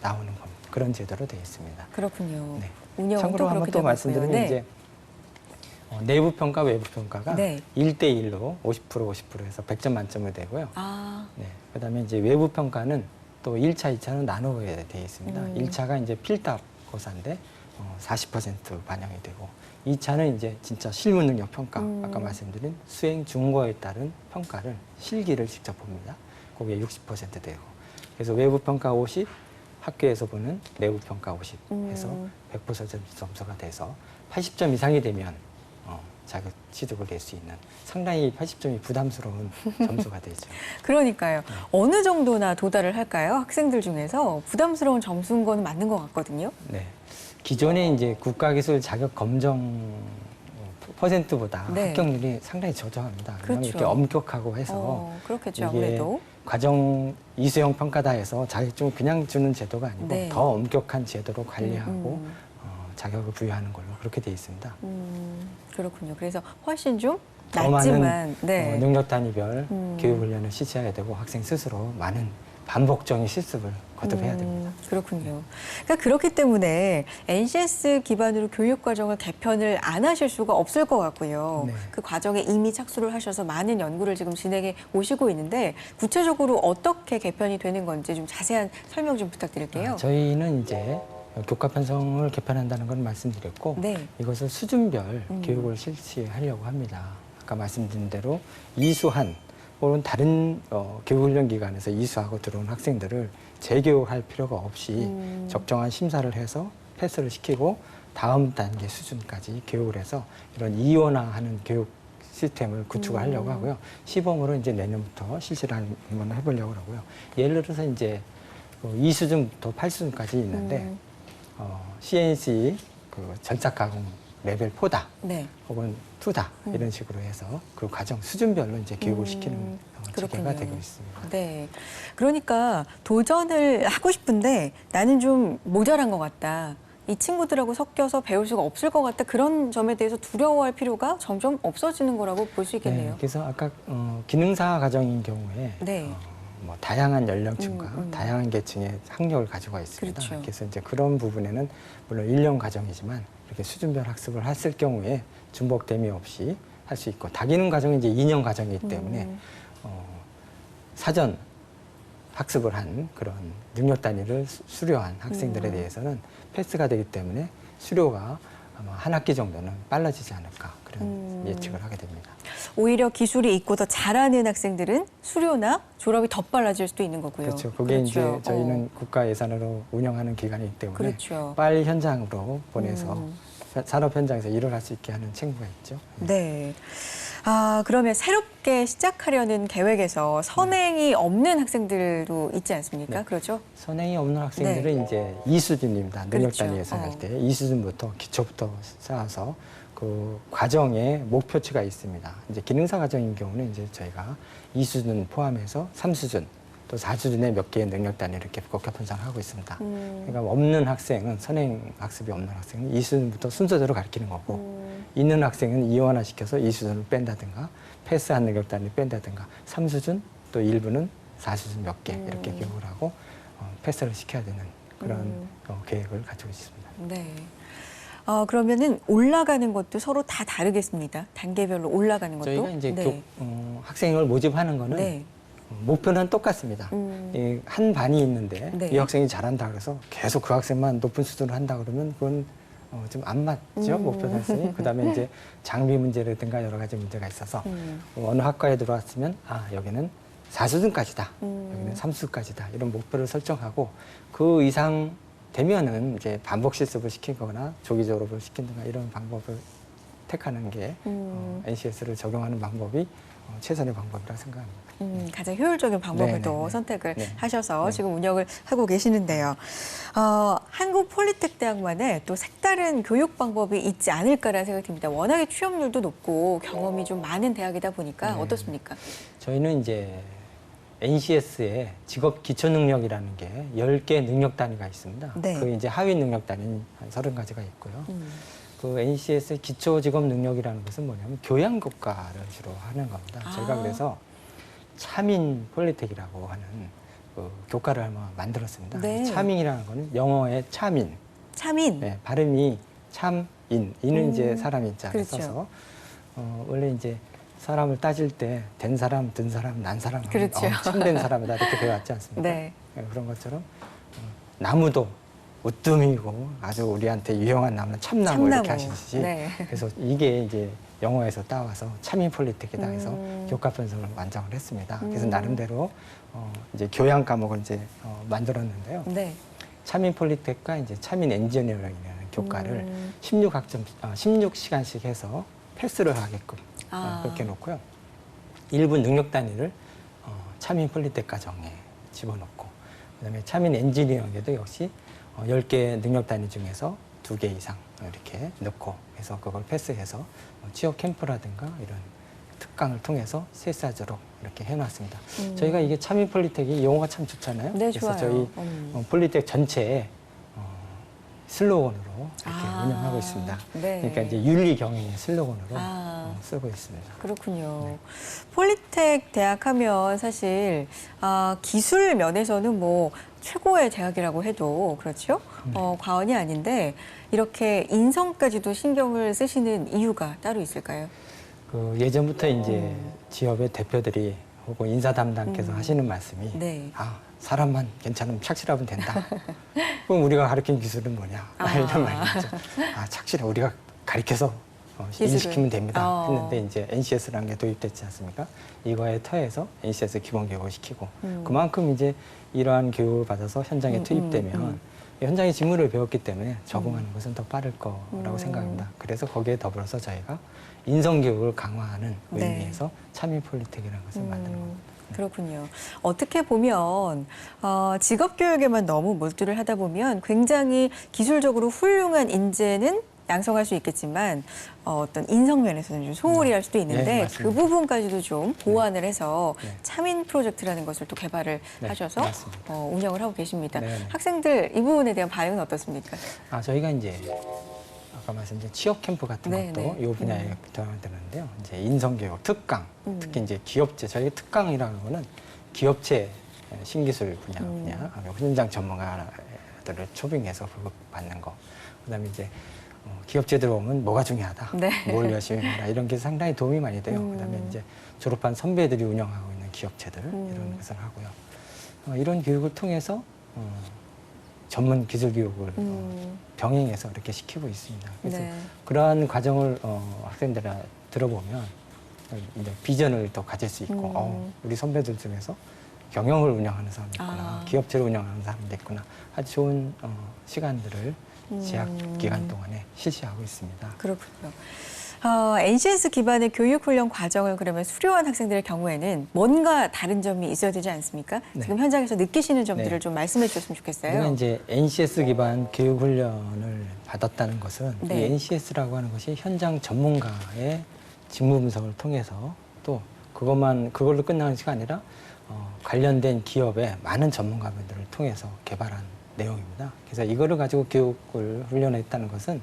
나오는 겁니다. 그런 제도로 되어 있습니다. 그렇군요. 네. 운영은 참고로 한번 또 말씀드리면 네. 이제 내부 평가, 외부 평가가 네. 1대1로 50%해서 100점 만점이 되고요. 네. 그다음에 이제 외부 평가는 또 1차, 2차로 나누게 되어 있습니다. 1차가 이제 필답 고사인데 40% 반영이 되고 2차는 이제 진짜 실무 능력 평가, 아까 말씀드린 수행 중거에 따른 평가를 실기를 직접 봅니다. 거기에 60% 되고. 그래서 외부 평가 50, 학교에서 보는 내부 평가 50 해서 100% 점수가 돼서 80점 이상이 되면 자격 취득을 낼 수 있는 상당히 80점이 부담스러운 점수가 되죠. 그러니까요. 어느 정도나 도달을 할까요? 학생들 중에서 부담스러운 점수인 거는 맞는 것 같거든요. 네. 기존에 이제 국가기술 자격 검정 퍼센트보다 네. 합격률이 상당히 저조합니다. 왜냐하면 그렇죠. 이렇게 엄격하고 해서 그렇겠죠. 이게 아무래도. 과정 이수형 평가다 해서 자격증을 그냥 주는 제도가 아니고 네. 더 엄격한 제도로 관리하고 자격을 부여하는 걸로 그렇게 돼 있습니다. 그렇군요. 그래서 훨씬 좀 더 낮지만 많은 네. 능력 단위별 교육 훈련을 실시해야 되고 학생 스스로 많은 반복적인 실습을 거듭해야 됩니다. 그렇군요. 그러니까 그렇기 때문에 NCS 기반으로 교육 과정을 개편을 안 하실 수가 없을 것 같고요. 네. 그 과정에 이미 착수를 하셔서 많은 연구를 지금 진행해 오시고 있는데 구체적으로 어떻게 개편이 되는 건지 좀 자세한 설명 좀 부탁드릴게요. 저희는 이제 교과 편성을 개편한다는 건 말씀드렸고 네. 이것을 수준별 교육을 실시하려고 합니다. 아까 말씀드린 대로 이수한 혹은 다른 교육훈련기관에서 이수하고 들어온 학생들을 재교육할 필요가 없이 적정한 심사를 해서 패스를 시키고 다음 단계 수준까지 교육을 해서 이런 이원화하는 교육 시스템을 구축하려고 하고요. 시범으로 이제 내년부터 실시를 한번 해보려고 하고요. 예를 들어서 이제 2수준부터 8수준까지 있는데 CNC 그 절삭 가공 레벨 4다 네. 혹은 2다 이런 식으로 해서 그 과정 수준별로 이제 교육을 시키는 체계가 그렇군요. 되고 있습니다. 네. 그러니까 도전을 하고 싶은데 나는 좀 모자란 것 같다. 이 친구들하고 섞여서 배울 수가 없을 것 같다. 그런 점에 대해서 두려워할 필요가 점점 없어지는 거라고 볼 수 있겠네요. 네, 그래서 아까 기능사 과정인 경우에 네. 뭐 다양한 연령층과 다양한 계층의 학력을 가지고 있습니다. 그렇죠. 그래서 이제 그런 부분에는 물론 1년 과정이지만 이렇게 수준별 학습을 했을 경우에 중복됨이 없이 할 수 있고 다기능 과정은 이제 2년 과정이기 때문에 사전 학습을 한 그런 능력 단위를 수료한 학생들에 대해서는 패스가 되기 때문에 수료가 아마 한 학기 정도는 빨라지지 않을까 그런 예측을 하게 됩니다. 오히려 기술이 있고 더 잘하는 학생들은 수료나 졸업이 더 빨라질 수도 있는 거고요. 그렇죠. 그게 그렇죠. 이제 저희는 국가 예산으로 운영하는 기관이기 때문에 그렇죠. 빨리 현장으로 보내서 산업 현장에서 일을 할 수 있게 하는 책무가 있죠. 네. 아, 그러면 새롭게 시작하려는 계획에서 선행이 없는 학생들도 있지 않습니까? 네. 그렇죠? 선행이 없는 학생들은 이제 2수준입니다. 능력 그렇죠. 단위에서 할 때 2수준부터 기초부터 쌓아서 그 과정에 목표치가 있습니다. 이제 기능사 과정인 경우는 이제 저희가 2수준 포함해서 3수준 또 4수준의 몇 개의 능력 단위를 이렇게 국가 편성을 하고 있습니다. 그러니까 없는 학생은 선행 학습이 없는 학생은 2수준부터 순서대로 가르치는 거고 있는 학생은 이원화시켜서 2수준을 뺀다든가 패스한 능력 단위를 뺀다든가 3수준 또 일부는 4수준 몇 개 이렇게 교육을 하고 패스를 시켜야 되는 그런 계획을 가지고 있습니다. 네. 그러면은 올라가는 것도 서로 다 다르겠습니다. 단계별로 올라가는 것도. 저희가 이제 네. 학생을 모집하는 거는 네. 목표는 똑같습니다. 한 반이 있는데 네. 이 학생이 잘한다 그래서 계속 그 학생만 높은 수준으로 한다 그러면 그건 좀 안 맞죠. 목표 달성이. 그다음에 이제 장비 문제라든가 여러 가지 문제가 있어서 어느 학과에 들어왔으면 여기는 4수준까지다. 여기는 3수까지다. 이런 목표를 설정하고 그 이상 되면은 이제 반복 실습을 시키거나 조기 졸업을 시킨다거나 이런 방법을 택하는 게 NCS를 적용하는 방법이 최선의 방법이라고 생각합니다. 가장 효율적인 방법을 네, 또 네, 네. 선택을 네. 하셔서 네. 지금 운영을 하고 계시는데요. 한국폴리텍대학만의 또 색다른 교육 방법이 있지 않을까라는 생각이 듭니다. 워낙에 취업률도 높고 경험이 좀 많은 대학이다 보니까 네. 어떻습니까? 저희는 이제 NCS에 직업 기초 능력이라는 게 10개 능력 단위가 있습니다. 네. 그 이제 하위 능력 단위는 한 30가지가 있고요. 그 NCS 기초 직업 능력이라는 것은 뭐냐면 교양 교과를 주로 하는 겁니다. 저희가 그래서 차민 폴리텍이라고 하는 그 교과를 한번 만들었습니다. 네. 차민이라는 거는 영어의 차민. 차민. 네, 발음이 참인. 인은 이제 사람 인자를 그렇죠. 써서 원래 이제 사람을 따질 때 된 사람, 든 사람, 난 사람, 그렇죠. 참된 사람이다 이렇게 배웠지 않습니까? 네. 그런 것처럼 나무도 우뜸이고 아주 우리한테 유용한 나무는 참나무 이렇게 하시듯이 네. 그래서 이게 이제 영어에서 따와서 차민 폴리텍이다 해서 교과 편성을 완성을 했습니다. 그래서 나름대로 이제 교양 과목을 이제 만들었는데요. 네. 차민 폴리텍과 이제 차민 엔지니어링이라는 교과를 16시간씩 해서 패스를 하게끔 아. 그렇게 놓고요. 일부 능력 단위를 차민 폴리텍 과정에 집어넣고, 그다음에 차민 엔지니어링에도 역시 10개 능력 단위 중에서 2개 이상 이렇게 넣고 해서 그걸 패스해서 취업 캠프라든가 이런 특강을 통해서 실사적으로 이렇게 해놨습니다. 저희가 이게 차민 폴리텍이 용어가 참 좋잖아요. 네, 그래서 좋아요. 저희 폴리텍 전체에 슬로건으로 이렇게 운영하고 있습니다. 네. 그러니까 이제 윤리 경영의 슬로건으로 쓰고 있습니다. 그렇군요. 네. 폴리텍 대학 하면 사실 기술 면에서는 뭐 최고의 대학이라고 해도 그렇죠? 과언이 아닌데 이렇게 인성까지도 신경을 쓰시는 이유가 따로 있을까요? 그 예전부터 이제 지역의 대표들이 혹은 인사 담당께서 하시는 말씀이 네. 사람만 괜찮으면 착실하면 된다. 그럼 우리가 가르친 기술은 뭐냐? 이런 말이죠. 착실해. 우리가 가르쳐서 일시키면 됩니다. 했는데 이제 NCS라는 게 도입됐지 않습니까? 이거에 터해서 NCS 기본 교육을 시키고 그만큼 이제 이러한 교육을 받아서 현장에 투입되면 현장의 직무를 배웠기 때문에 적응하는 것은 더 빠를 거라고 생각합니다. 그래서 거기에 더불어서 저희가 인성교육을 강화하는 의미에서 차민 폴리텍이라는 것을 만든 겁니다. 그렇군요. 어떻게 보면 직업교육에만 너무 몰두를 하다 보면 굉장히 기술적으로 훌륭한 인재는 양성할 수 있겠지만 어떤 인성 면에서는 좀 소홀히 할 수도 있는데 네, 그 맞습니다. 부분까지도 좀 보완을 해서 네. 차민 프로젝트라는 것을 또 개발을 네, 하셔서 맞습니다. 운영을 하고 계십니다. 네, 네. 학생들 이 부분에 대한 반응은 어떻습니까? 저희가 이제 아까 말씀드린 취업 캠프 같은 네, 것도 네. 이 분야에 들어가는데요. 이제 인성교육, 특강, 특히 이제 기업체, 저희 특강이라는 거는 기업체 신기술 분야, 현장 전문가들을 초빙해서 교육받는 거. 그다음에 이제 기업체 들어오면 뭐가 중요하다, 네. 뭘 열심히 해라 이런 게 상당히 도움이 많이 돼요. 그다음에 이제 졸업한 선배들이 운영하고 있는 기업체들 이런 것을 하고요. 이런 교육을 통해서 전문 기술 교육을 병행해서 이렇게 시키고 있습니다. 그래서 네. 그러한 과정을 학생들한테 들어보면 이제 비전을 더 가질 수 있고, 우리 선배들 중에서 경영을 운영하는 사람이 있구나, 기업체를 운영하는 사람도 있구나, 아주 좋은 시간들을 재학 기간 동안에 실시하고 있습니다. 그렇군요. NCS 기반의 교육훈련 과정을 그러면 수료한 학생들의 경우에는 뭔가 다른 점이 있어야 되지 않습니까? 네. 지금 현장에서 느끼시는 점들을 네. 좀 말씀해 주셨으면 좋겠어요. 우리가 이제 NCS 기반 교육 훈련을 받았다는 것은 네. 이 NCS라고 하는 것이 현장 전문가의 직무 분석을 통해서 또 그걸로 끝나는 것이 아니라 관련된 기업의 많은 전문가분들을 통해서 개발한 내용입니다. 그래서 이거를 가지고 교육을 훈련했다는 것은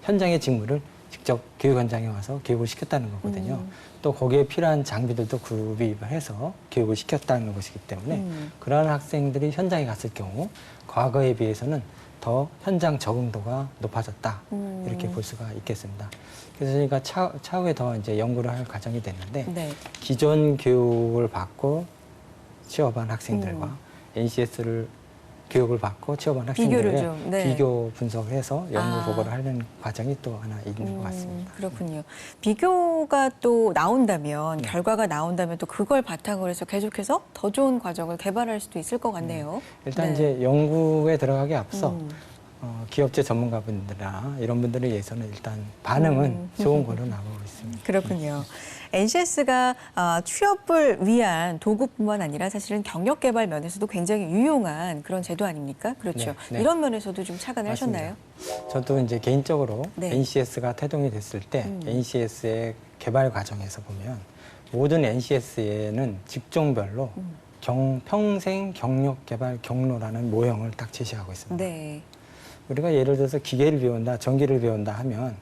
현장의 직무를 직접 교육 현장에 와서 교육을 시켰다는 거거든요. 또 거기에 필요한 장비들도 구비를 해서 교육을 시켰다는 것이기 때문에 그러한 학생들이 현장에 갔을 경우 과거에 비해서는 더 현장 적응도가 높아졌다, 이렇게 볼 수가 있겠습니다. 그래서 저희가 차후에 더 이제 연구를 할 과정이 됐는데 네. 기존 교육을 받고 취업한 학생들과 NCS를 교육을 받고 취업한 비교를 학생들의 좀, 네. 비교 분석을 해서 연구 보고를 하는 과정이 또 하나 있는 것 같습니다. 그렇군요. 비교가 또 나온다면, 결과가 나온다면 또 그걸 바탕으로 해서 계속해서 더 좋은 과정을 개발할 수도 있을 것 같네요. 일단 네. 이제 연구에 들어가기 앞서 기업체 전문가분들이나 이런 분들에 의해서는 일단 반응은 좋은 걸로 나오고 있습니다. 그렇군요. NCS가 취업을 위한 도구뿐만 아니라 사실은 경력 개발 면에서도 굉장히 유용한 그런 제도 아닙니까? 그렇죠. 네, 네. 이런 면에서도 좀 착안을 맞습니다. 하셨나요? 저도 이제 개인적으로 네. NCS가 태동이 됐을 때 NCS의 개발 과정에서 보면 모든 NCS에는 직종별로 평생 경력 개발 경로라는 모형을 딱 제시하고 있습니다. 네. 우리가 예를 들어서 기계를 배운다, 전기를 배운다 하면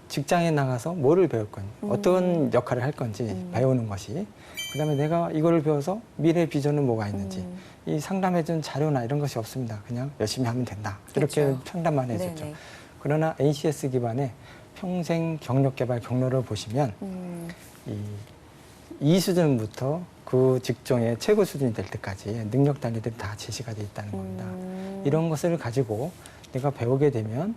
직장에 나가서 뭐를 배울 건지, 어떤 역할을 할 건지 배우는 것이, 그다음에 내가 이거를 배워서 미래 비전은 뭐가 있는지 이 상담해준 자료나 이런 것이 없습니다. 그냥 열심히 하면 된다. 이렇게 그렇죠. 상담만 해줬죠. 네네. 그러나 NCS 기반의 평생 경력 개발 경로를 보시면 이 수준부터 그 직종의 최고 수준이 될 때까지 능력 단위들이 다 제시가 돼 있다는 겁니다. 이런 것을 가지고 내가 배우게 되면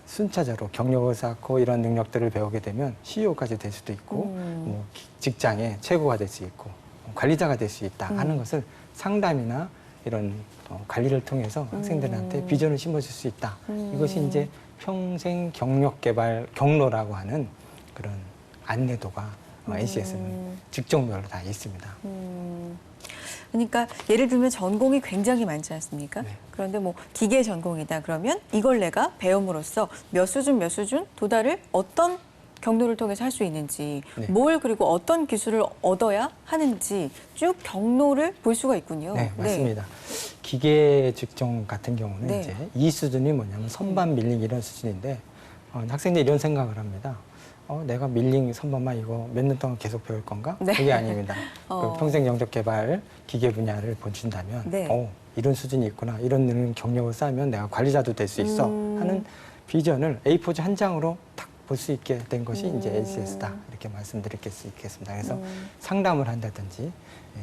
순차적으로 경력을 쌓고 이런 능력들을 배우게 되면 CEO까지 될 수도 있고 뭐 직장의 최고가 될 수 있고 관리자가 될 수 있다 하는 것을 상담이나 이런 관리를 통해서 학생들한테 비전을 심어줄 수 있다. 이것이 이제 평생 경력 개발 경로라고 하는 그런 안내도가 NCS는 직종별로 다 있습니다. 그러니까 예를 들면 전공이 굉장히 많지 않습니까? 네. 그런데 뭐 기계 전공이다 그러면 이걸 내가 배움으로써 몇 수준 도달을 어떤 경로를 통해서 할 수 있는지, 네. 뭘 그리고 어떤 기술을 얻어야 하는지 쭉 경로를 볼 수가 있군요. 네, 맞습니다. 기계 직종 같은 경우는 네. 이제 이 수준이 뭐냐면 선반 밀링 이런 수준인데 학생들이 이런 생각을 합니다. 내가 밀링 선반만 이거 몇 년 동안 계속 배울 건가? 네. 그게 아닙니다. 어. 그 평생 영역 개발 기계 분야를 보신다면 네. 이런 수준이 있구나. 이런 능력 경력을 쌓으면 내가 관리자도 될 수 있어 하는 비전을 A4지 한 장으로 딱 볼 수 있게 된 것이 이제 NCS다. 이렇게 말씀드릴 수 있겠습니다. 그래서 상담을 한다든지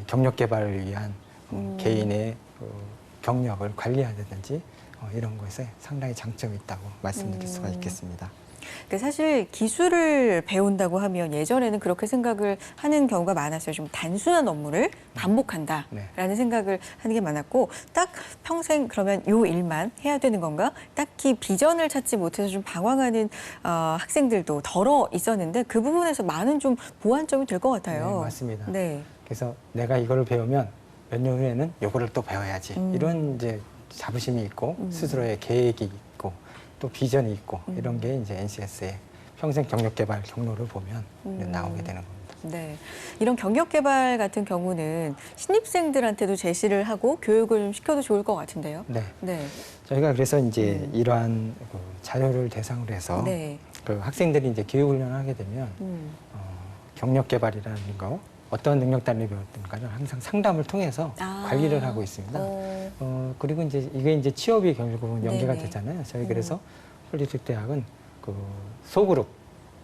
경력 개발을 위한 개인의 경력을 관리한다든지 이런 것에 상당히 장점이 있다고 말씀드릴 수가 있겠습니다. 그 사실 기술을 배운다고 하면 예전에는 그렇게 생각을 하는 경우가 많았어요. 좀 단순한 업무를 반복한다라는 네. 생각을 하는 게 많았고 딱 평생 그러면 요 일만 해야 되는 건가? 딱히 비전을 찾지 못해서 좀 방황하는 학생들도 덜어 있었는데 그 부분에서 많은 좀 보완점이 될 것 같아요. 네, 맞습니다. 네. 그래서 내가 이거를 배우면 몇 년 후에는 요거를 또 배워야지. 이런 이제 자부심이 있고 스스로의 계획이 있고 또 비전이 있고 이런 게 이제 NCS의 평생 경력 개발 경로를 보면 나오게 되는 겁니다. 네, 이런 경력 개발 같은 경우는 신입생들한테도 제시를 하고 교육을 좀 시켜도 좋을 것 같은데요. 네. 네. 저희가 그래서 이제 이러한 그 자료를 대상으로 해서 네. 그 학생들이 이제 교육 훈련을 하게 되면 경력 개발이라는 거 어떤 능력 단위를 배웠든가를 항상 상담을 통해서 관리를 하고 있습니다. 그리고 이제 이게 이제 취업이 결국은 연계가 네네. 되잖아요. 저희 그래서 폴리텍 대학은 그 소그룹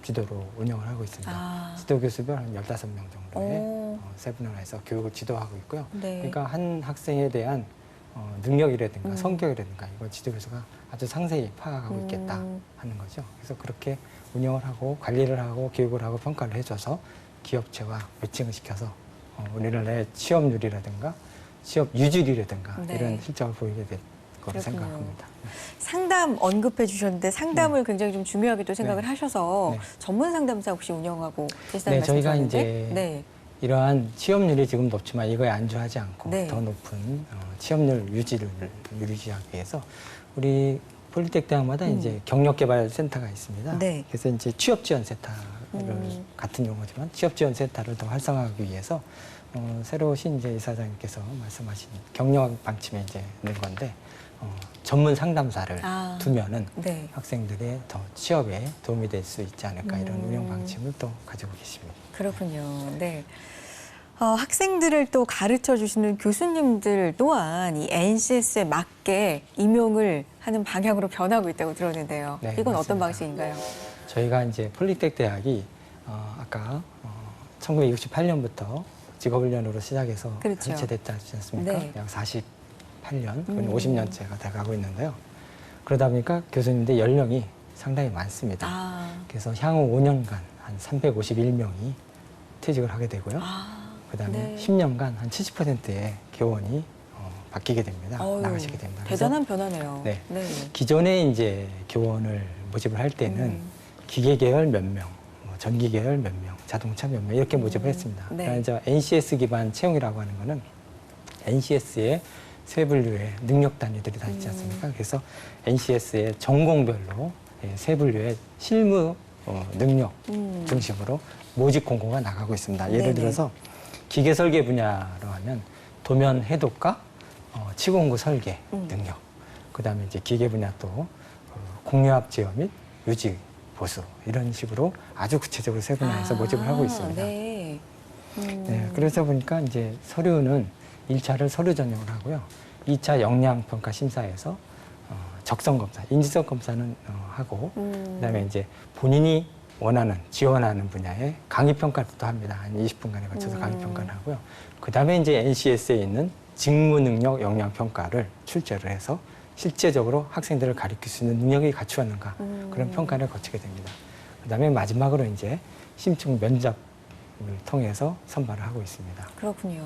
지도로 운영을 하고 있습니다. 지도 교수별 한 15명 정도의 세분화해서 교육을 지도하고 있고요. 네. 그러니까 한 학생에 대한 능력이라든가 성격이라든가 이걸 지도 교수가 아주 상세히 파악하고 있겠다 하는 거죠. 그래서 그렇게 운영을 하고 관리를 하고 교육을 하고 평가를 해줘서 기업체와 매칭을 시켜서 우리나라의 취업률이라든가 취업 유지율이라든가 네. 이런 실적을 보이게 될 거로 그렇군요. 생각합니다. 상담 언급해 주셨는데 상담을 굉장히 좀 중요하게 또 생각을 네. 하셔서 네. 전문 상담사 혹시 운영하고 계시다는 네, 말씀 저희가 주셨는데 이제 네. 이러한 취업률이 지금 높지만 이거에 안주하지 않고 네. 더 높은 취업률 유지를 유지하기 위해서 우리 폴리텍 대학마다 이제 경력개발센터가 있습니다. 네. 그래서 이제 취업지원센터를 같은 용어지만 취업지원센터를 더 활성화하기 위해서 새로 오신 이제 이사장님께서 말씀하신 경력 방침에 이제 넣은 건데 전문 상담사를 두면은 네. 학생들의 더 취업에 도움이 될 수 있지 않을까 이런 운영 방침을 또 가지고 계십니다. 그렇군요. 네. 학생들을 또 가르쳐 주시는 교수님들 또한 이 NCS에 맞게 임용을 하는 방향으로 변하고 있다고 들었는데요. 네, 이건 어떤 맞습니다. 방식인가요? 저희가 이제 폴리텍 대학이 아까 1968년부터 직업훈련으로 시작해서 그렇죠. 설치됐지 않습니까? 네. 약 48년, 50년째가 돼가고 있는데요. 그러다 보니까 교수님들 연령이 상당히 많습니다. 그래서 향후 5년간 한 351명이 퇴직을 하게 되고요. 그다음에 네. 10년간 한 70%의 교원이 바뀌게 됩니다. 나가시게 됩니다. 그래서 대단한 변화네요. 네. 네. 기존에 이제 교원을 모집을 할 때는 기계 계열 몇 명, 전기 계열 몇 명, 자동차 몇 명 이렇게 모집을 했습니다. 네. 그러니까 이제 NCS 기반 채용이라고 하는 거는 NCS의 세 분류의 능력 단위들이 다 있지 않습니까? 그래서 NCS의 전공별로 세 분류의 실무 능력 중심으로 모집 공고가 나가고 있습니다. 예를 네네. 들어서 기계 설계 분야로 하면 도면 해독과 치공구 설계 능력, 그다음에 이제 기계 분야 또 공유압 제어 및 유지 보수 이런 식으로 아주 구체적으로 세분화해서 모집을 하고 있습니다. 네. 네, 그러다 보니까 이제 서류는 1차를 서류 전형을 하고요. 2차 역량 평가 심사에서 적성 검사, 인지성 검사는 하고 그다음에 이제 본인이 원하는 지원하는 분야의 강의 평가를 또 합니다. 한 20분간에 걸쳐서 강의 평가를 하고요. 그다음에 이제 NCS에 있는 직무 능력 역량 평가를 출제를 해서 실제적으로 학생들을 가르칠 수 있는 능력이 갖추었는가 그런 평가를 거치게 됩니다. 그다음에 마지막으로 이제 심층 면접 통해서 선발을 하고 있습니다. 그렇군요.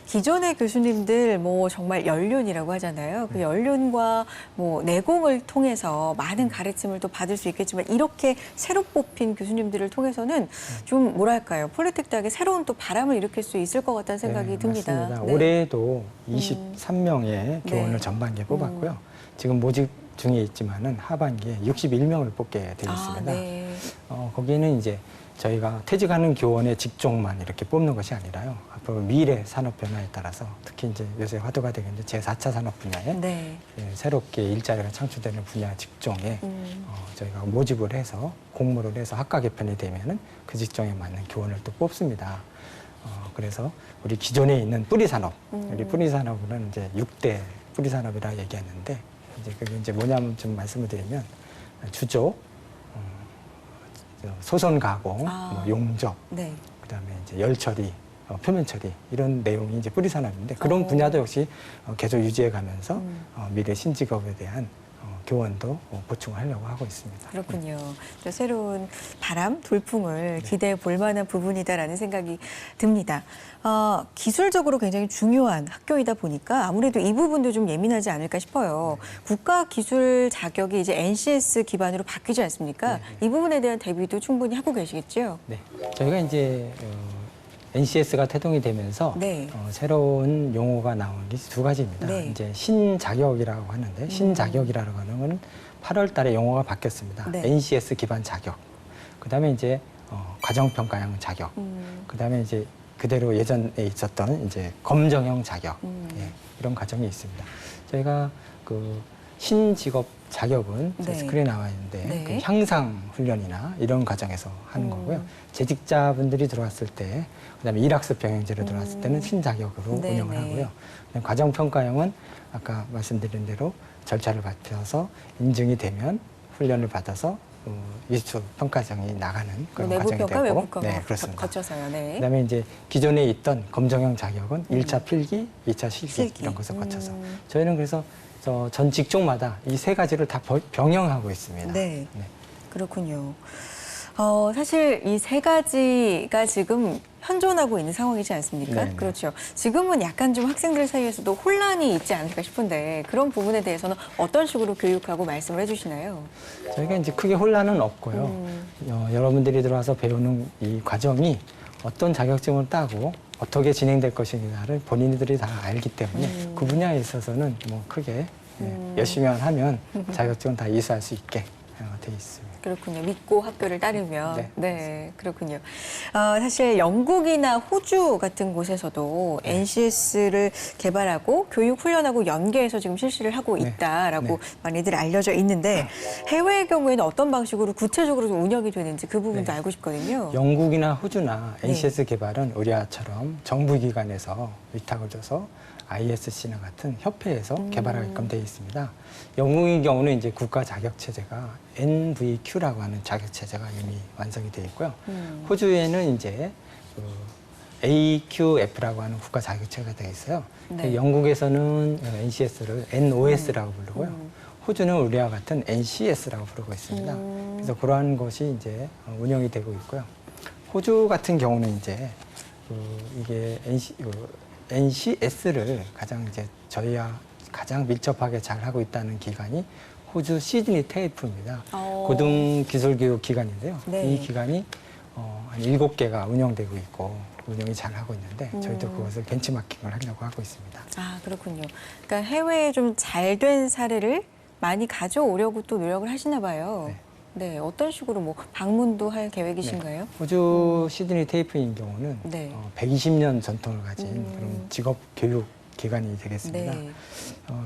기존의 교수님들 뭐 정말 연륜이라고 하잖아요. 그 연륜과 뭐 내공을 통해서 많은 가르침을 또 받을 수 있겠지만 이렇게 새로 뽑힌 교수님들을 통해서는 좀 뭐랄까요. 폴리텍대학에 새로운 또 바람을 일으킬 수 있을 것 같다는 생각이 네, 듭니다. 맞습니다. 네. 올해도 23명의 교원을 네. 전반기에 뽑았고요. 지금 모집 중에 있지만은 하반기에 61명을 뽑게 되어 있습니다. 네. 거기에는 이제 저희가 퇴직하는 교원의 직종만 이렇게 뽑는 것이 아니라요. 앞으로 미래 산업 변화에 따라서 특히 이제 요새 화두가 되고 있는 제4차 산업 분야에 네. 새롭게 일자리가 창출되는 분야 직종에 저희가 모집을 해서 공모를 해서 학과 개편이 되면은 그 직종에 맞는 교원을 또 뽑습니다. 그래서 우리 기존에 있는 뿌리 산업, 우리 뿌리 산업은 이제 6대 뿌리 산업이라 얘기했는데 이제 그게 이제 뭐냐면 좀 말씀을 드리면 주조, 소선 가공, 뭐 용접, 네. 그다음에 이제 열 처리, 표면 처리 이런 내용이 이제 뿌리 산업인데 그런 분야도 역시 계속 유지해 가면서 미래 신직업에 대한 교원도 보충하려고 하고 있습니다. 그렇군요. 또 새로운 바람, 돌풍을 기대해 볼 만한 부분이다라는 생각이 듭니다. 기술적으로 굉장히 중요한 학교이다 보니까 아무래도 이 부분도 좀 예민하지 않을까 싶어요. 국가 기술 자격이 이제 NCS 기반으로 바뀌지 않습니까? 이 부분에 대한 대비도 충분히 하고 계시겠죠? 네, 저희가 이제 NCS가 태동이 되면서 네. 새로운 용어가 나온 게 두 가지입니다. 네. 이제 신자격이라고 하는데 신자격이라고 하는 건 8월 달에 용어가 바뀌었습니다. 네. NCS 기반 자격. 그다음에 이제 과정평가형 자격. 그다음에 이제 그대로 예전에 있었던 이제 검정형 자격. 예, 이런 과정이 있습니다. 저희가 그 신직업 자격은 네. 스크린에 나와 있는데 네. 그 향상 훈련이나 이런 과정에서 하는 거고요. 재직자분들이 들어왔을 때, 그다음에 일학습 병행제로 들어왔을 때는 신자격으로 네, 운영을 네. 하고요. 과정평가형은 아까 말씀드린 대로 절차를 받쳐서 인증이 되면 훈련을 받아서 위수 평가정이 나가는 그런 내부 과정이 평가, 되고, 외부 평가 네, 그렇습니다. 거쳐서요. 네. 그다음에 이제 기존에 있던 검정형 자격은 1차 필기, 2차 실기, 실기. 이런 것을 거쳐서 저희는 그래서 전 직종마다 이 세 가지를 다 병행하고 있습니다. 네. 그렇군요. 사실 이 세 가지가 지금 현존하고 있는 상황이지 않습니까? 네, 네. 그렇죠. 지금은 약간 좀 학생들 사이에서도 혼란이 있지 않을까 싶은데 그런 부분에 대해서는 어떤 식으로 교육하고 말씀을 해주시나요? 저희가 이제 크게 혼란은 없고요. 여러분들이 들어와서 배우는 이 과정이 어떤 자격증을 따고 어떻게 진행될 것인가를 본인들이 다 알기 때문에 그 분야에 있어서는 뭐 크게 열심히만 하면 자격증은 다 이수할 수 있게 돼 있습니다. 그렇군요. 믿고 학교를 따르면. 네. 네, 그렇군요. 사실 영국이나 호주 같은 곳에서도 NCS를 개발하고 교육 훈련하고 연계해서 지금 실시를 하고 네. 있다라고 네. 많이들 알려져 있는데 해외의 경우에는 어떤 방식으로 구체적으로 좀 운영이 되는지 그 부분도 네. 알고 싶거든요. 영국이나 호주나 네. NCS 개발은 우리와처럼 정부기관에서 위탁을 줘서 ISC나 같은 협회에서 개발하게끔 되어 있습니다. 영국의 경우는 이제 국가 자격 체제가 NVQ라고 하는 자격 체제가 이미 완성이 되어 있고요. 호주에는 이제 그 AQF라고 하는 국가 자격 체제가 되어 있어요. 네. 영국에서는 NCS를 NOS라고 부르고요. 호주는 우리와 같은 NCS라고 부르고 있습니다. 그래서 그러한 것이 이제 운영이 되고 있고요. 호주 같은 경우는 이제 이게 NCS를 가장 이제 저희와 가장 밀접하게 잘 하고 있다는 기관이 호주 시드니 테이프입니다. 고등기술교육 기관인데요. 네. 이 기관이 한 7개가 운영되고 있고 운영이 잘 하고 있는데 저희도 그것을 벤치마킹을 하려고 하고 있습니다. 아, 그렇군요. 그러니까 해외에 좀 잘 된 사례를 많이 가져오려고 또 노력을 하시나 봐요. 네. 네, 어떤 식으로 뭐 방문도 할 계획이신가요? 호주 시드니 테이프인 경우는 네. 120년 전통을 가진 그런 직업 교육 기관이 되겠습니다. 네.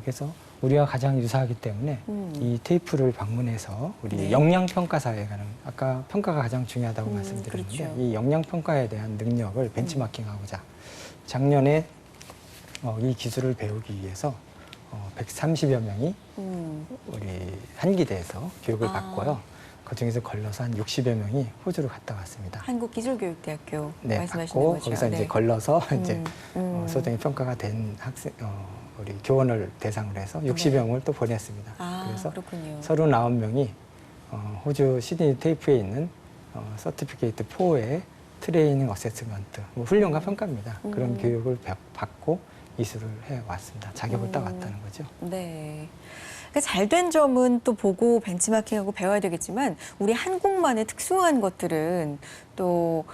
그래서 우리와 가장 유사하기 때문에 이 테이프를 방문해서 우리 네. 역량평가사에 가는 아까 평가가 가장 중요하다고 말씀드렸는데 그렇죠. 이 역량평가에 대한 능력을 벤치마킹하고자 작년에 이 기술을 배우기 위해서 130여 명이 우리 한기대에서 교육을 받고요. 그중에서 걸러서 한 60여 명이 호주로 갔다 왔습니다. 한국기술교육대학교 네, 말씀하시는 받고 거죠. 거기서 네. 이제 걸러서 이제 음. 소정이 평가가 된 학생 우리 교원을 대상으로 해서 60여 명을 또 보냈습니다. 아, 그래서 그렇군요. 39명이 호주 시드니 테이프에 있는 서티피케이트 4의 트레이닝 어세스먼트, 뭐 훈련과 평가입니다. 그런 교육을 받고 이수를 해왔습니다. 자격을 따왔다는 거죠. 네. 잘된 점은 또 보고 벤치마킹하고 배워야 되겠지만 우리 한국만의 특수한 것들은 또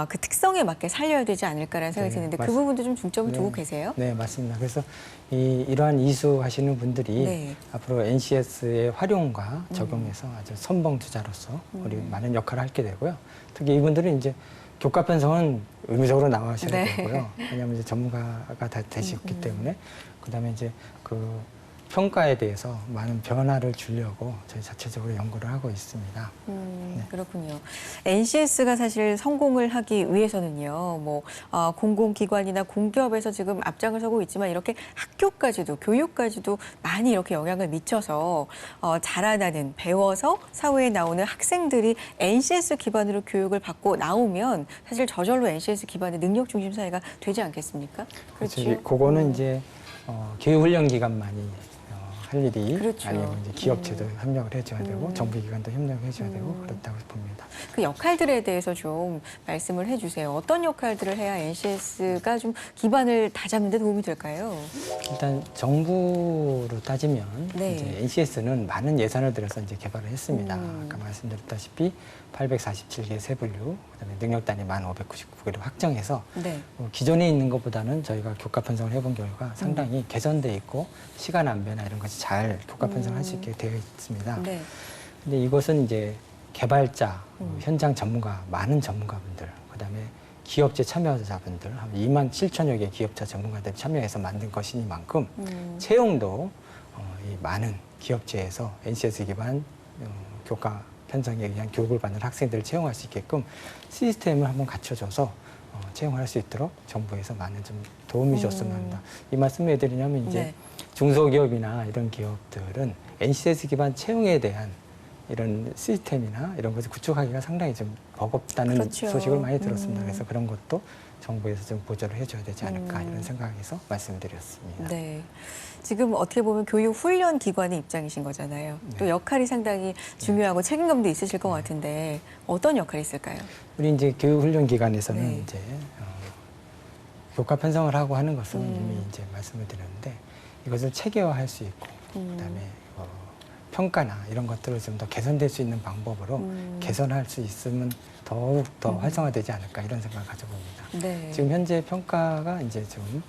그 특성에 맞게 살려야 되지 않을까라는 생각이 드는데 그 부분도 좀 중점을 두고 계세요? 네, 맞습니다. 그래서 이러한 이수하시는 분들이 네. 앞으로 NCS의 활용과 적용해서 아주 선봉 투자로서 우리 많은 역할을 하게 되고요. 특히 이분들은 이제 교과 편성은 의무적으로 나와셔야 네. 되고요. 왜냐하면 이제 전문가가 다 되셨기 때문에 그다음에 이제 그 평가에 대해서 많은 변화를 주려고 저희 자체적으로 연구를 하고 있습니다. 그렇군요. NCS가 사실 성공을 하기 위해서는요, 뭐 공공기관이나 공기업에서 지금 앞장을 서고 있지만 이렇게 학교까지도 교육까지도 많이 이렇게 영향을 미쳐서 자라나는 배워서 사회에 나오는 학생들이 NCS 기반으로 교육을 받고 나오면 사실 저절로 NCS 기반의 능력 중심 사회가 되지 않겠습니까? 그렇죠. 그거는 이제 교육훈련 기관만이 할 일이 그렇죠. 아니고 이제 기업체도 협력을 해줘야 되고 정부기관도 협력을 해줘야 되고 그렇다고 봅니다. 그 역할들에 대해서 좀 말씀을 해주세요. 어떤 역할들을 해야 NCS가 좀 기반을 다잡는 데 도움이 될까요? 일단 정부로 따지면 네. 이제 NCS는 많은 예산을 들여서 이제 개발을 했습니다. 아까 말씀드렸다시피 847개 세분류, 그다음에 능력 단위 1,599개로 확정해서 네. 기존에 있는 것보다는 저희가 교과 편성을 해본 결과 상당히 개선돼 있고 시간 안배나 이런 것이 잘 교과 편성할 수 있게 되어 있습니다. 네. 근데 이것은 이제 개발자, 현장 전문가, 많은 전문가분들, 그다음에 기업체 참여자분들, 한 27,000여 개 기업자 전문가들이 참여해서 만든 것이니만큼 채용도 이 많은 기업체에서 NCS 기반 교과 편성에 의한 교육을 받는 학생들을 채용할 수 있게끔 시스템을 한번 갖춰줘서 채용할 수 있도록 정부에서 많은 좀 도움이 줬으면 합니다. 이 말씀을 해드리냐면 이제 네. 중소기업이나 이런 기업들은 NCS 기반 채용에 대한 이런 시스템이나 이런 것을 구축하기가 상당히 좀 버겁다는 그렇죠. 소식을 많이 들었습니다. 그래서 그런 것도 정부에서 좀 보조를 해줘야 되지 않을까 이런 생각에서 말씀드렸습니다. 네. 지금 어떻게 보면 교육 훈련 기관의 입장이신 거잖아요. 또 역할이 상당히 중요하고 책임감도 있으실 것 같은데 어떤 역할이 있을까요? 우리 이제 교육훈련기관에서는 네. 이제 교과 편성을 하고 하는 것은 이미 이제 말씀을 드렸는데 이것을 체계화할 수 있고 그다음에 평가나 이런 것들을 좀 더 개선될 수 있는 방법으로 개선할 수 있으면 더욱 더 활성화되지 않을까 이런 생각을 가져봅니다. 네. 지금 현재 평가가 이제 좀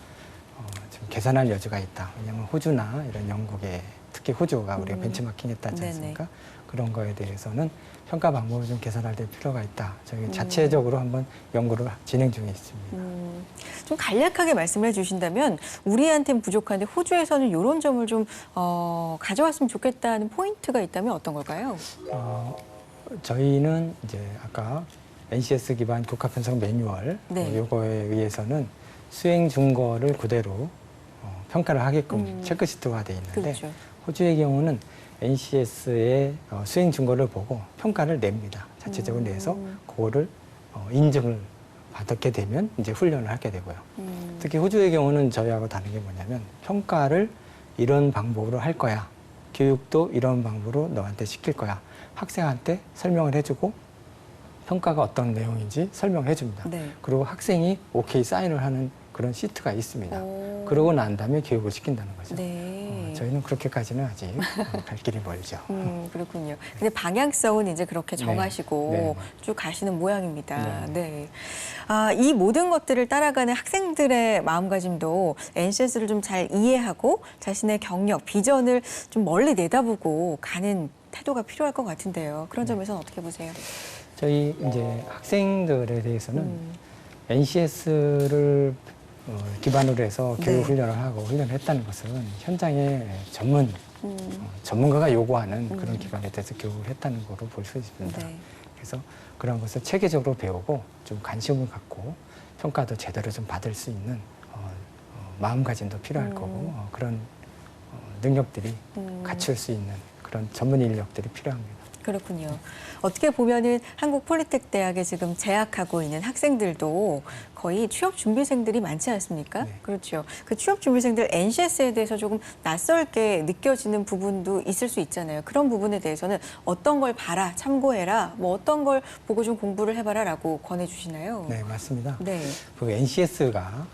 개선할 여지가 있다. 왜냐하면 호주나 이런 영국에 특히 호주가 우리가 벤치마킹 했다지 않습니까? 그런 거에 대해서는 평가 방법을 좀 개선할 필요가 있다. 저희 자체적으로 한번 연구를 진행 중에 있습니다. 좀 간략하게 말씀해 주신다면 우리한테는 부족한데 호주에서는 이런 점을 좀 가져왔으면 좋겠다는 포인트가 있다면 어떤 걸까요? 저희는 이제 아까 NCS 기반 교과 편성 매뉴얼 네. 요거에 의해서는 수행 준거를 그대로 평가를 하게끔 체크시트화 돼 있는데 그렇죠. 호주의 경우는 NCS의 수행 준거를 보고 평가를 냅니다. 자체적으로 내서 그거를 인증을 받게 되면 이제 훈련을 하게 되고요. 특히 호주의 경우는 저희하고 다른 게 뭐냐면 평가를 이런 방법으로 할 거야. 교육도 이런 방법으로 너한테 시킬 거야. 학생한테 설명을 해주고 평가가 어떤 내용인지 설명해 줍니다. 네. 그리고 학생이 오케이 사인을 하는 그런 시트가 있습니다. 그러고 난 다음에 교육을 시킨다는 거죠. 네. 저희는 그렇게까지는 아직 갈 길이 멀죠. 그렇군요. 근데 방향성은 이제 그렇게 네. 정하시고 네. 쭉 가시는 모양입니다. 네. 네. 이 모든 것들을 따라가는 학생들의 마음가짐도 NCS를 좀 잘 이해하고 자신의 경력, 비전을 좀 멀리 내다보고 가는 태도가 필요할 것 같은데요. 그런 점에서는 어떻게 보세요? 저희 이제 학생들에 대해서는 NCS를 기반으로 해서 네. 교육 훈련을 하고 훈련을 했다는 것은 현장에 전문가가 요구하는 그런 기관에 대해서 교육을 했다는 거로 볼 수 있습니다. 네. 그래서 그런 것을 체계적으로 배우고 좀 관심을 갖고 평가도 제대로 좀 받을 수 있는 마음가짐도 필요할 거고 그런 능력들이 갖출 수 있는 그런 전문 인력들이 필요합니다. 그렇군요. 어떻게 보면은 한국 폴리텍 대학에 지금 재학하고 있는 학생들도 거의 취업 준비생들이 많지 않습니까? 네. 그렇죠. 그 취업 준비생들 NCS에 대해서 조금 낯설게 느껴지는 부분도 있을 수 있잖아요. 그런 부분에 대해서는 어떤 걸 봐라, 참고해라, 뭐 어떤 걸 보고 좀 공부를 해봐라라고 권해주시나요? 네, 맞습니다. 네. 그 NCS가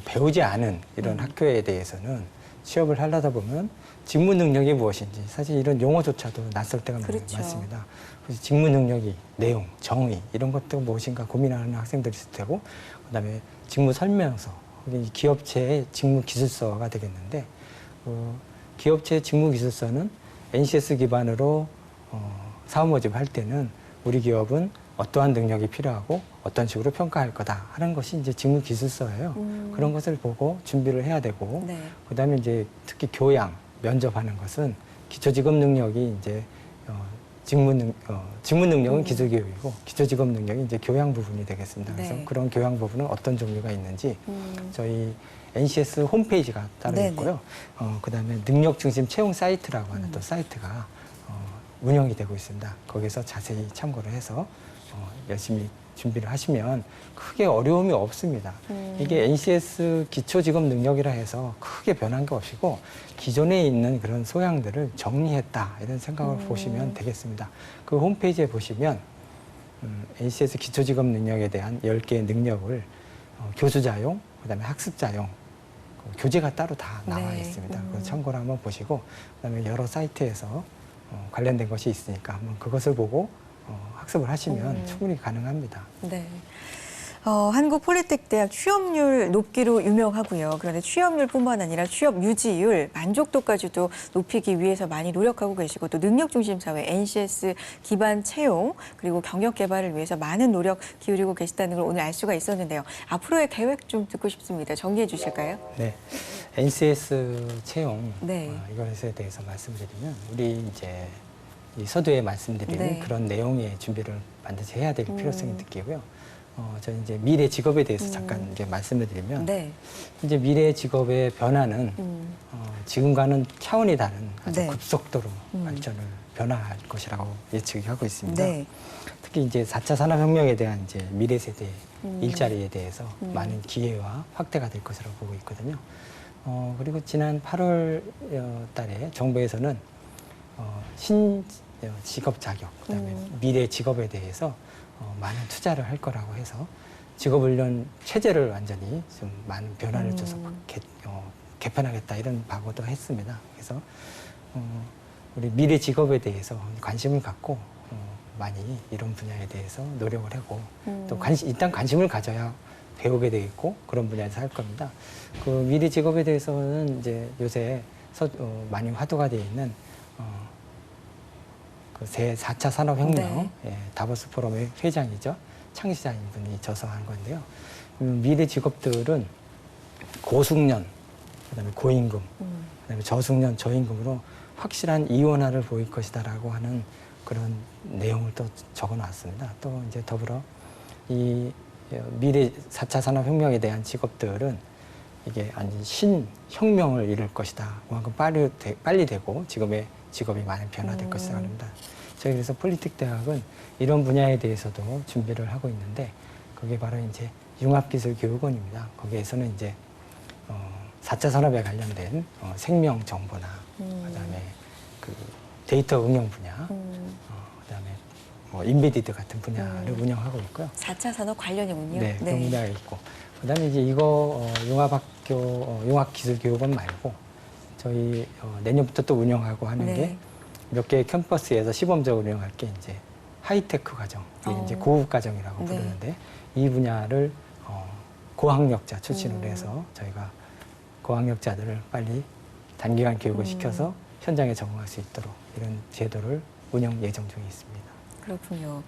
배우지 않은 이런 학교에 대해서는 취업을 하려다 보면 직무 능력이 무엇인지 사실 이런 용어조차도 낯설 때가 그렇죠. 많습니다. 그래서 직무 능력이 내용, 정의 이런 것들이 무엇인가 고민하는 학생들이 있을 테고 그다음에 직무 설명서, 거기 기업체의 직무 기술서가 되겠는데 기업체 직무 기술서는 NCS 기반으로 사업 모집할 때는 우리 기업은 어떠한 능력이 필요하고 어떤 식으로 평가할 거다 하는 것이 이제 직무 기술서예요. 그런 것을 보고 준비를 해야 되고 네. 그다음에 이제 특히 교양, 면접하는 것은 기초 직업 능력이 이제 직무 능력은 기술 교육이고 기초 직업 능력이 이제 교양 부분이 되겠습니다. 그래서 네. 그런 교양 부분은 어떤 종류가 있는지 저희 NCS 홈페이지가 따로 네네. 있고요. 그다음에 능력 중심 채용 사이트라고 하는 또 사이트가 운영이 되고 있습니다. 거기서 자세히 참고를 해서 열심히 준비를 하시면 크게 어려움이 없습니다. 이게 NCS 기초 직업 능력이라 해서 크게 변한 게 없이고 기존에 있는 그런 소양들을 정리했다 이런 생각을 보시면 되겠습니다. 그 홈페이지에 보시면 NCS 기초 직업 능력에 대한 10개의 능력을 교수자용, 그다음에 학습자용 교재가 따로 다 나와 네. 있습니다. 그래서 참고를 한번 보시고 그다음에 여러 사이트에서 관련된 것이 있으니까 한번 그것을 보고 학습을 하시면 충분히 가능합니다. 네. 한국 폴리텍 대학 취업률 높기로 유명하고요. 그런데 취업률뿐만 아니라 취업 유지율, 만족도까지도 높이기 위해서 많이 노력하고 계시고 또 능력 중심 사회, NCS 기반 채용 그리고 경력 개발을 위해서 많은 노력 기울이고 계시다는 걸 오늘 알 수가 있었는데요. 앞으로의 계획 좀 듣고 싶습니다. 정리해 주실까요? 네, NCS 채용 네. 이것에 대해서 말씀드리면 우리 이제 이 서두에 말씀드린 네. 그런 내용의 준비를 반드시 해야 될 필요성이 느끼고요. 저는 이제 미래 직업에 대해서 잠깐 이제 말씀을 드리면 네. 이제 미래 직업의 변화는 지금과는 차원이 다른 아주 네. 급속도로 발전을 변화할 것이라고 예측이 하고 있습니다. 네. 특히 이제 4차 산업혁명에 대한 이제 미래 세대 일자리에 대해서 많은 기회와 확대가 될 것이라고 보고 있거든요. 그리고 지난 8월 달에 정부에서는 신 직업 자격, 그다음에 미래 직업에 대해서 많은 투자를 할 거라고 해서 직업훈련 체제를 완전히 좀 많은 변화를 줘서 개편하겠다 이런 각오도 했습니다. 그래서 우리 미래 직업에 대해서 관심을 갖고 많이 이런 분야에 대해서 노력을 하고 또 일단 관심을 가져야 배우게 되겠고 그런 분야에서 할 겁니다. 그 미래 직업에 대해서는 이제 요새 많이 화두가 되어 있는 그 새 4차 산업혁명 네. 다보스 포럼의 회장이죠. 창시자인 분이 저서한 건데요. 미래 직업들은 고숙련, 그다음에 고임금, 그다음에 저숙련, 저임금으로 확실한 이원화를 보일 것이다라고 하는 그런 내용을 또 적어놨습니다. 또 이제 더불어 이 미래 4차 산업혁명에 대한 직업들은 이게 완전 신혁명을 이룰 것이다. 그만큼 빨리 되고 지금의 직업이 많이 변화될 것이라고 합니다. 저희 그래서 폴리텍 대학은 이런 분야에 대해서도 준비를 하고 있는데 그게 바로 이제 융합기술교육원입니다. 거기에서는 이제 4차 산업에 관련된 생명 정보나 그다음에 그 데이터 응용 분야, 그다음에 인베디드 같은 분야를 운영하고 있고요. 4차 산업 관련이군요. 네, 그런 분야가 있고 그다음에 이제 이거 융합기술교육원 말고 저희 내년부터 또 운영하고 하는 네. 게 몇 개의 캠퍼스에서 시범적으로 운영할 게 이제 하이테크 과정, 이제 고급 과정이라고 네. 부르는데 이 분야를 고학력자 출신으로 해서 저희가 고학력자들을 빨리 단기간 교육을 시켜서 현장에 적응할 수 있도록 이런 제도를 운영 예정 중에 있습니다. 그렇군요.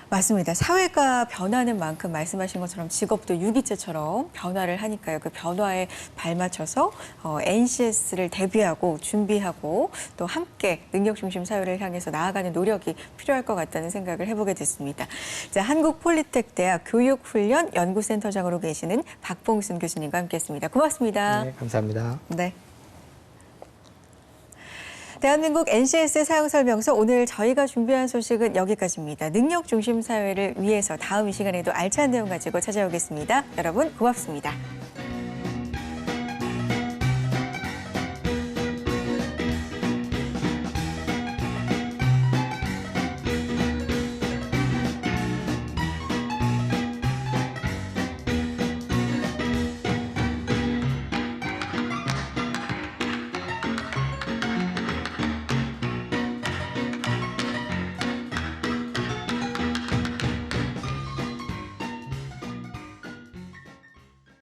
맞습니다. 사회가 변하는 만큼 말씀하신 것처럼 직업도 유기체처럼 변화를 하니까요. 그 변화에 발맞춰서 NCS를 대비하고 준비하고 또 함께 능력 중심 사회를 향해서 나아가는 노력이 필요할 것 같다는 생각을 해보게 됐습니다. 자, 한국폴리텍 대학 교육훈련 연구센터장으로 계시는 박봉순 교수님과 함께했습니다. 고맙습니다. 네, 감사합니다. 네. 대한민국 NCS 사용설명서 오늘 저희가 준비한 소식은 여기까지입니다. 능력 중심 사회를 위해서 다음 이 시간에도 알찬 내용 가지고 찾아오겠습니다. 여러분 고맙습니다.